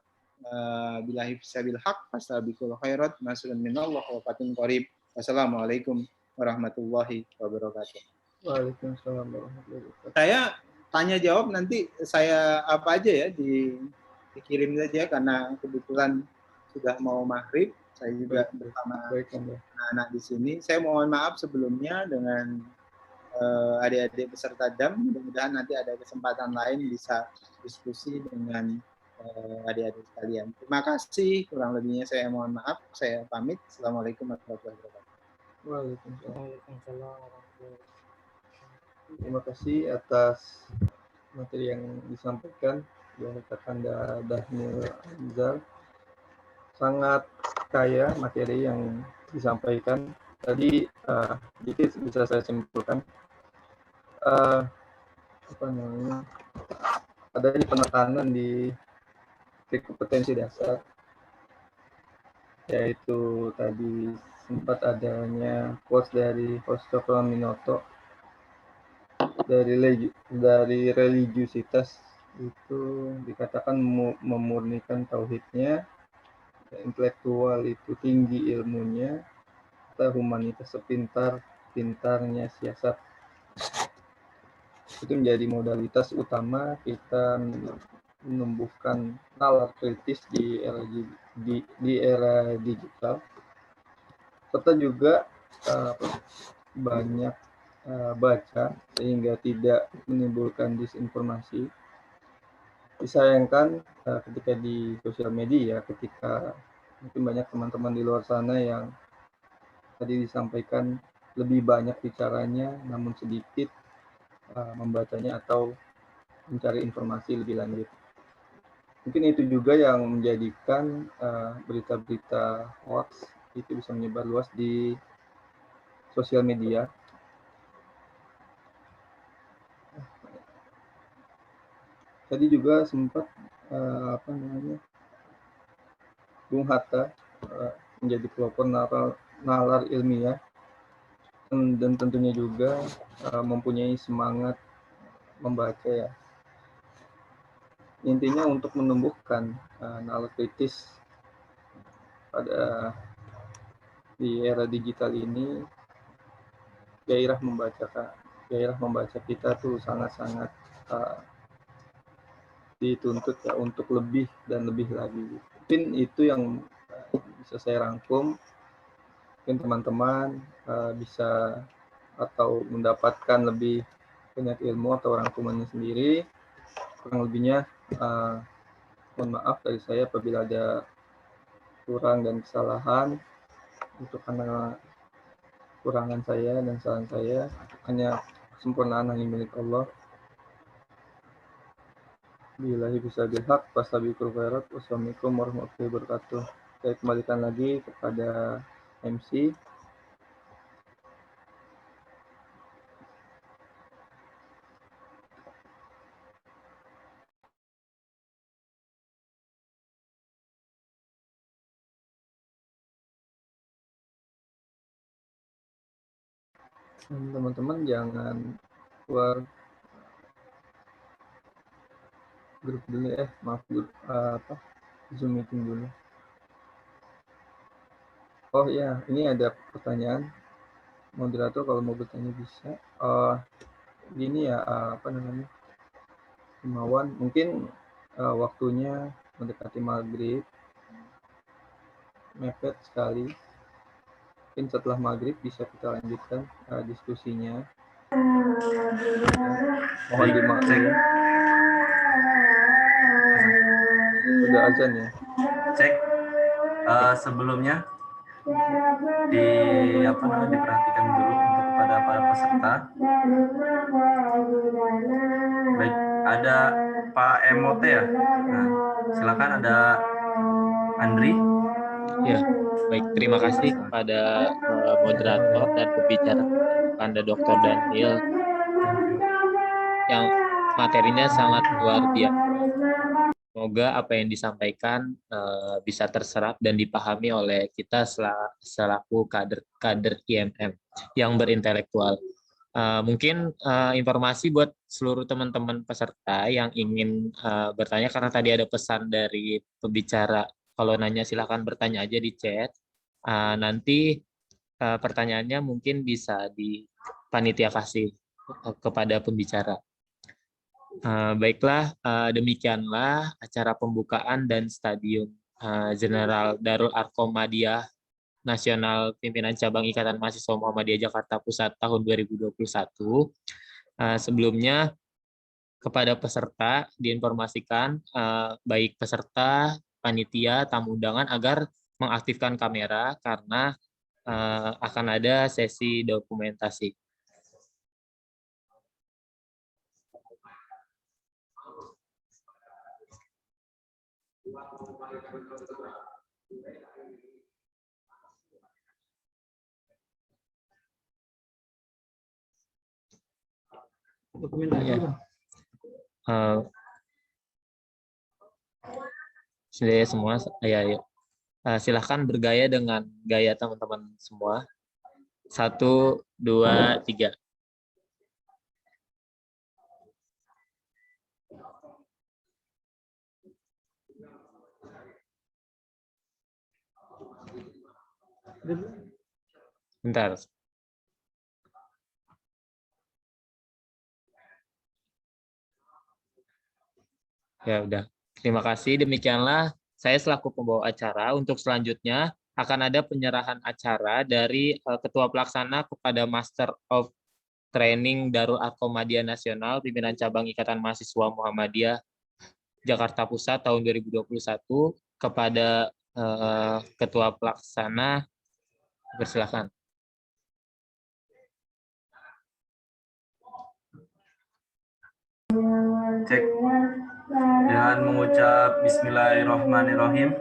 Billahi fisabil haq, fastabiqul khairat, nasrun minallah wa fatun qarib. Wassalamualaikum warahmatullahi wabarakatuh. Waalaikumsalam warahmatullahi wabarakatuh. Saya tanya jawab nanti saya apa aja ya dikirim saja karena kebetulan sudah mau maghrib. Saya juga bersama anak-anak di sini. Saya mohon maaf sebelumnya dengan adik-adik peserta DAM. Mudah-mudahan nanti ada kesempatan lain bisa diskusi dengan adik-adik sekalian. Terima kasih. Kurang lebihnya saya mohon maaf. Saya pamit. Assalamualaikum warahmatullahi wabarakatuh. Waalaikumsalam. Terima kasih atas materi yang disampaikan oleh Kakanda Dhanil Anzar. Sangat kaya materi yang disampaikan. Tadi sedikit bisa saya simpulkan. Adanya penekanan di kompetensi dasar, yaitu tadi sempat adanya quotes dari Christopher Minoto dari religiusitas itu dikatakan memurnikan tauhidnya, intelektual itu tinggi ilmunya, humanitas sepintar-pintarnya siasat. Itu menjadi modalitas utama kita menumbuhkan nalar kritis di era digital, serta juga banyak baca sehingga tidak menimbulkan disinformasi. Disayangkan ketika di sosial media, ketika mungkin banyak teman-teman di luar sana yang tadi disampaikan lebih banyak bicaranya namun sedikit membacanya atau mencari informasi lebih lanjut. Mungkin itu juga yang menjadikan berita-berita hoax itu bisa menyebar luas di sosial media. Tadi juga sempat Bung Hatta menjadi pelopor nalar ilmiah dan tentunya juga mempunyai semangat membaca ya. Intinya untuk menumbuhkan nalar kritis pada di era digital ini gairah membaca kita tuh sangat-sangat dituntut ya untuk lebih dan lebih lagi. Mungkin itu yang bisa saya rangkum. Mungkin teman-teman bisa atau mendapatkan lebih banyak ilmu atau rangkumannya sendiri. Kurang lebihnya mohon maaf dari saya apabila ada kurang dan kesalahan. Untuk karena kurangan saya dan kesalahan saya, hanya kesempurnaan hanya milik Allah. Billahi bisa bilhaq, wastabiqul khairat. Wassalamualaikum warahmatullahi wabarakatuh. Saya kembalikan lagi kepada MC. Teman-teman jangan keluar grup dulu maaf grup Zoom meeting dulu. Oh ya, ini ada pertanyaan. Moderator kalau mau bertanya bisa. Gini ya, Himawan, mungkin waktunya mendekati maghrib, mepet sekali. Mungkin setelah maghrib bisa kita lanjutkan diskusinya. Mohon dimaklumi. Sudah azan ya. Cek. Sebelumnya diperhatikan dulu untuk kepada para peserta. Baik, ada Pak Emote ya. Nah, silakan ada Andri. Ya, baik. Terima kasih kepada moderator dan pembicara Anda Dr. Daniel yang materinya sangat luar biasa. Semoga apa yang disampaikan bisa terserap dan dipahami oleh kita selaku kader IMM yang berintelektual. Mungkin informasi buat seluruh teman-teman peserta yang ingin bertanya, karena tadi ada pesan dari pembicara, kalau nanya silahkan bertanya aja di chat. Nanti pertanyaannya mungkin bisa dipanitia kasih kepada pembicara. Baiklah, demikianlah acara pembukaan dan Stadium Jenderal Darul Arkom Madiyah Nasional Pimpinan Cabang Ikatan Mahasiswa Muhammadiyah Jakarta Pusat tahun 2021. Sebelumnya kepada peserta diinformasikan baik peserta, panitia, tamu undangan agar mengaktifkan kamera karena akan ada sesi dokumentasi. Sudah semua ya. Silahkan bergaya dengan gaya teman-teman semua. 1, 2, 3. Bentar. Ya udah. Terima kasih. Demikianlah saya selaku pembawa acara. Untuk selanjutnya akan ada penyerahan acara dari Ketua Pelaksana kepada Master of Training Darul Arkom Madiyah Nasional Pimpinan Cabang Ikatan Mahasiswa Muhammadiyah Jakarta Pusat tahun 2021 kepada Ketua Pelaksana. Persilakan. Cek. Dengan mengucap Bismillahirrahmanirrahim,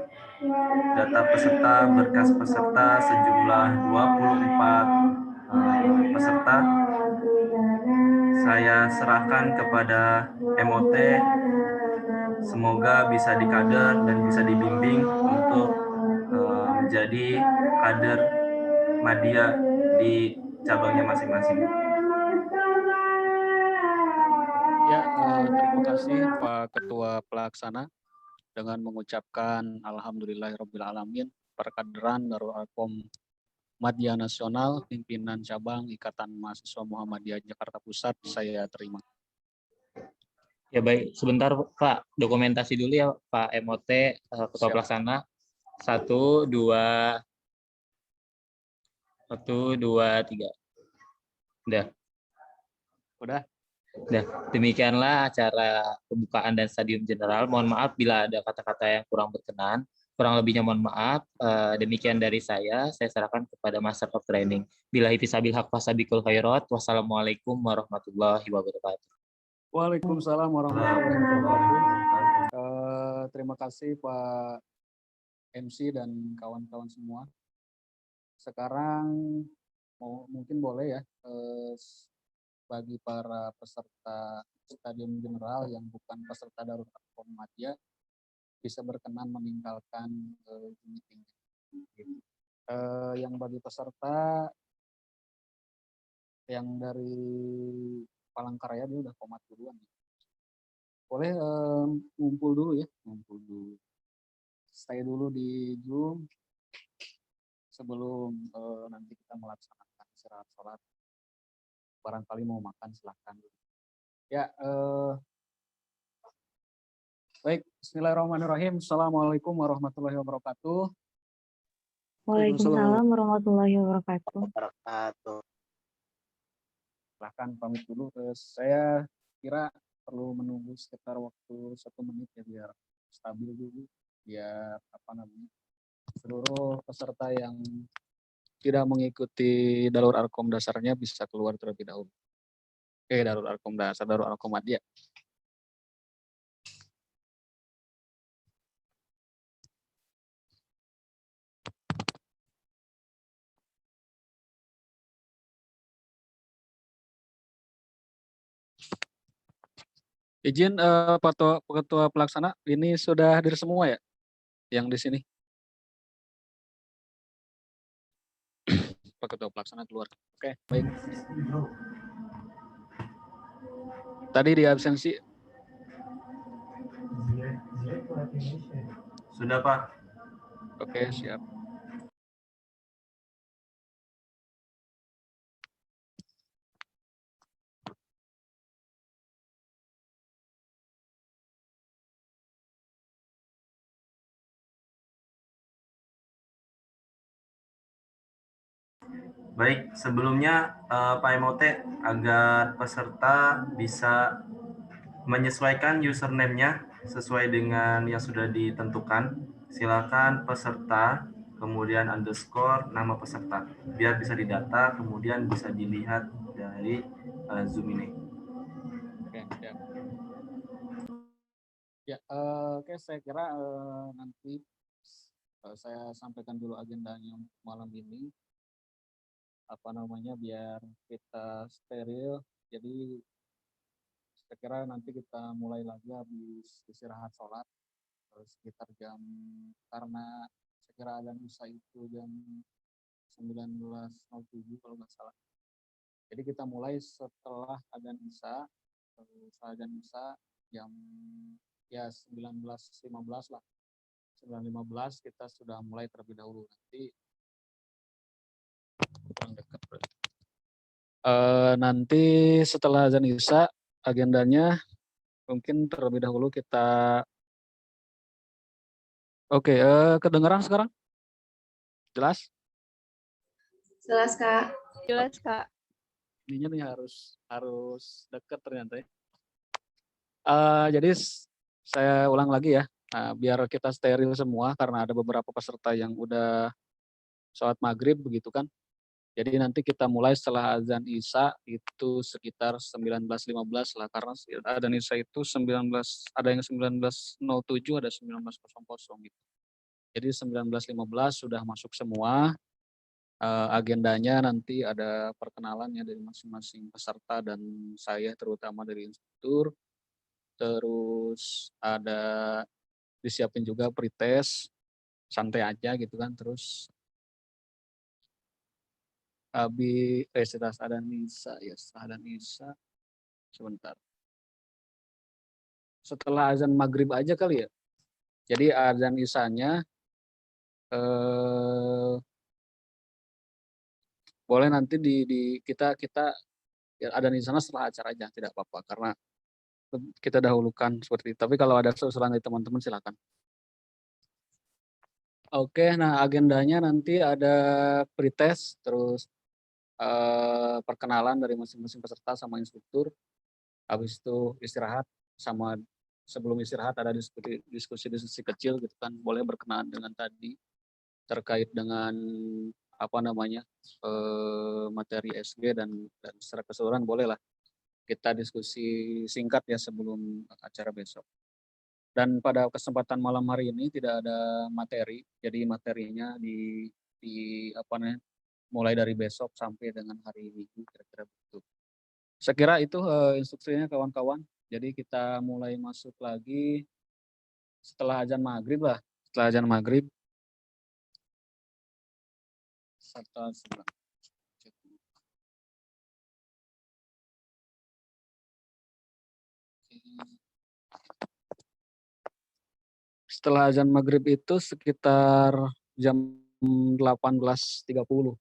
data peserta, berkas peserta sejumlah 24 peserta saya serahkan kepada MOT. Semoga bisa dikader dan bisa dibimbing untuk menjadi kader Madiyah di cabangnya masing-masing. Ya, terima kasih Pak Ketua Pelaksana dengan mengucapkan Alhamdulillahirrabbilalamin perkaderan Darul Arkom Madya Nasional, pimpinan cabang Ikatan Mahasiswa Muhammadiyah Jakarta Pusat, saya terima. Ya baik, sebentar Pak, dokumentasi dulu ya Pak MOT, Ketua Siap. Pelaksana. 1, 2, 3. Udah. Udah. Udah. Demikianlah acara pembukaan dan stadium general. Mohon maaf bila ada kata-kata yang kurang berkenan. Kurang lebihnya mohon maaf. Demikian dari saya serahkan kepada Master of Training. Billahi fisabil haq fasabiqul khairat. Wassalamualaikum warahmatullahi wabarakatuh. Waalaikumsalam warahmatullahi wabarakatuh. Terima kasih Pak MC dan kawan-kawan semua. Sekarang mungkin boleh ya bagi para peserta stadium general yang bukan peserta Darul Arkom Madya bisa berkenan meninggalkan meeting. Yang bagi peserta yang dari Palangkaraya dia udah komat duluan. Boleh ngumpul dulu ya, ngumpul dulu. Stay dulu di Zoom sebelum nanti kita melaksanakan istirahat sholat. Barangkali mau makan silahkan. Ya, baik. Bismillahirrahmanirrahim. Assalamualaikum warahmatullahi wabarakatuh. Waalaikumsalam warahmatullahi wabarakatuh. Silahkan pamit dulu. Saya kira perlu menunggu sekitar waktu 1 menit ya biar stabil dulu, biar seluruh peserta yang tidak mengikuti Darul Arkom dasarnya bisa keluar terlebih dahulu. Darul Arkom dasar, Darul Arkom Madya. Izin Ketua Pelaksana, ini sudah hadir semua ya yang di sini? Pak Ketua Pelaksana keluar. Oke, baik. Tadi di absensi. Sudah Pak. Oke, siap. Baik, sebelumnya Pak MOT agar peserta bisa menyesuaikan username-nya sesuai dengan yang sudah ditentukan. Silakan peserta, kemudian underscore nama peserta, biar bisa didata, kemudian bisa dilihat dari Zoom ini. Oke, siap. Ya, oke, saya kira nanti saya sampaikan dulu agendanya malam ini. Biar kita steril. Jadi saya kira nanti kita mulai lagi habis istirahat sholat sekitar jam, karena saya kira adzan isya itu jam 19.07 kalau nggak salah. Jadi kita mulai setelah adzan isya, jam ya 19.15 lah. 19.15 kita sudah mulai terlebih dahulu. Nanti nanti setelah azan isya agendanya mungkin terlebih dahulu kita kedengaran sekarang? Jelas? Jelas Kak. Jelas Kak. Ininya nih harus dekat ternyata ya. Jadi saya ulang lagi ya, biar kita steril semua karena ada beberapa peserta yang udah sholat maghrib begitu kan. Jadi nanti kita mulai setelah azan isya itu sekitar 19.15 lah, karena azan isya itu ada yang 19.07, ada 19.00 gitu. Jadi 19.15 sudah masuk semua. Agendanya nanti ada perkenalannya dari masing-masing peserta dan saya terutama dari instruktur. Terus ada disiapin juga pretest, santai aja gitu kan. Terus setelah adzan isya sebentar. Setelah azan maghrib aja kali ya. Jadi azan isyanya boleh nanti di kita ya, ada di sana setelah acara aja, tidak apa-apa karena kita dahulukan seperti itu. Tapi kalau ada usulan dari teman-teman silakan. Oke, nah agendanya nanti ada pretest, terus perkenalan dari masing-masing peserta sama instruktur. Habis itu istirahat, sama sebelum istirahat ada diskusi kecil gitu kan, boleh berkenaan dengan tadi terkait dengan apa namanya materi SG dan secara keseluruhan bolehlah kita diskusi singkat ya sebelum acara besok. Dan pada kesempatan malam hari ini tidak ada materi, jadi materinya di apa namanya mulai dari besok sampai dengan hari Minggu kira-kira begitu. Saya kira itu instruksinya kawan-kawan. Jadi kita mulai masuk lagi setelah azan maghrib lah. Setelah azan maghrib. Setelah azan maghrib itu sekitar jam 18.30.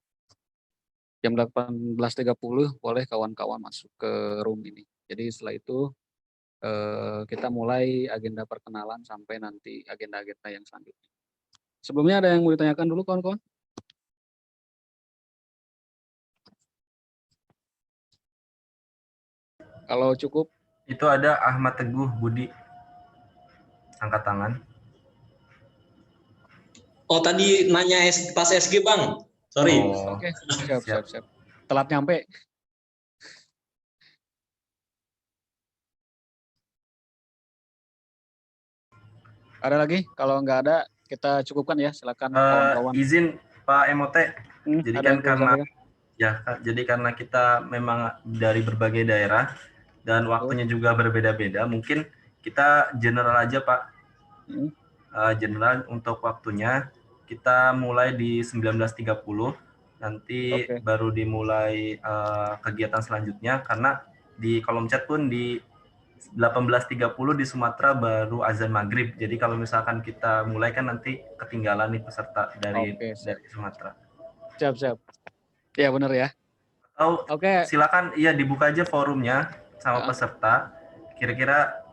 Jam 18.30 boleh kawan-kawan masuk ke room ini. Jadi setelah itu kita mulai agenda perkenalan sampai nanti agenda-agenda yang selanjutnya. Sebelumnya ada yang mau ditanyakan dulu kawan-kawan? Kalau cukup. Itu ada Ahmad Teguh Budi. Angkat tangan. Oh, tadi nanya pas SG, Bang. Sorry. Oh, oke, siap. Telat nyampe. Ada lagi? Kalau nggak ada, kita cukupkan ya. Silakan kawan-kawan. Izin Pak Emote. Jadi karena kita memang dari berbagai daerah dan waktunya juga berbeda-beda, mungkin kita general aja Pak. General untuk waktunya kita mulai di 19.30, nanti baru dimulai kegiatan selanjutnya, karena di kolom chat pun di 18.30 di Sumatera baru azan maghrib. Jadi kalau misalkan kita mulai kan nanti ketinggalan nih peserta dari Sumatera. Siap. Ya benar ya. Silakan ya dibuka aja forumnya sama peserta. Kira-kira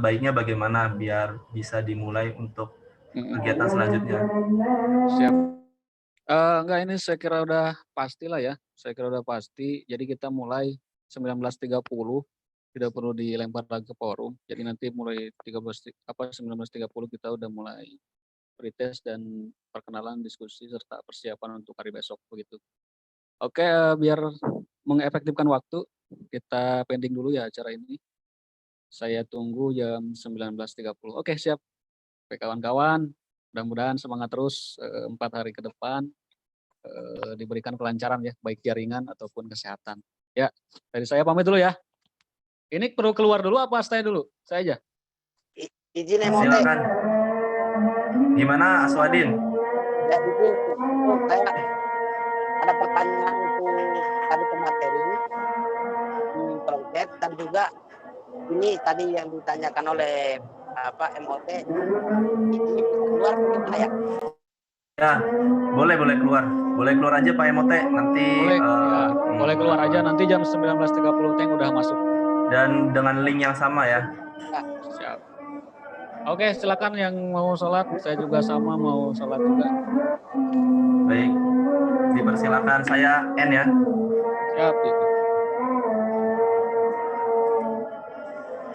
baiknya bagaimana biar bisa dimulai untuk kegiatan selanjutnya. Siap. Enggak, ini saya kira udah pasti lah ya. Saya kira udah pasti. Jadi kita mulai 19.30. Tidak perlu dilempar lagi ke forum. Jadi nanti mulai 19.30 kita udah mulai pretest dan perkenalan, diskusi serta persiapan untuk hari besok begitu. Oke, biar mengefektifkan waktu, kita pending dulu ya acara ini. Saya tunggu jam 19.30. Oke, siap. Oke, kawan-kawan, mudah-mudahan semangat terus 4 hari ke depan, diberikan kelancaran ya, baik jaringan ataupun kesehatan. Ya, dari saya pamit dulu ya. Ini perlu keluar dulu apa stay dulu? Saya aja. Izin silakan. Gimana Aswadin? Ya, itu saya ada pertanyaan untuk tadi pemateri di project dan juga ini tadi yang ditanyakan oleh MOT ini keluar gimana ya? Ya, boleh keluar aja Pak MOT nanti. Boleh keluar aja nanti jam 19.30 Teng udah masuk. Dan dengan link yang sama ya. Siap. Oke, silakan yang mau sholat. Saya juga sama mau sholat juga. Baik, dipersilakan. Saya N ya. Siap.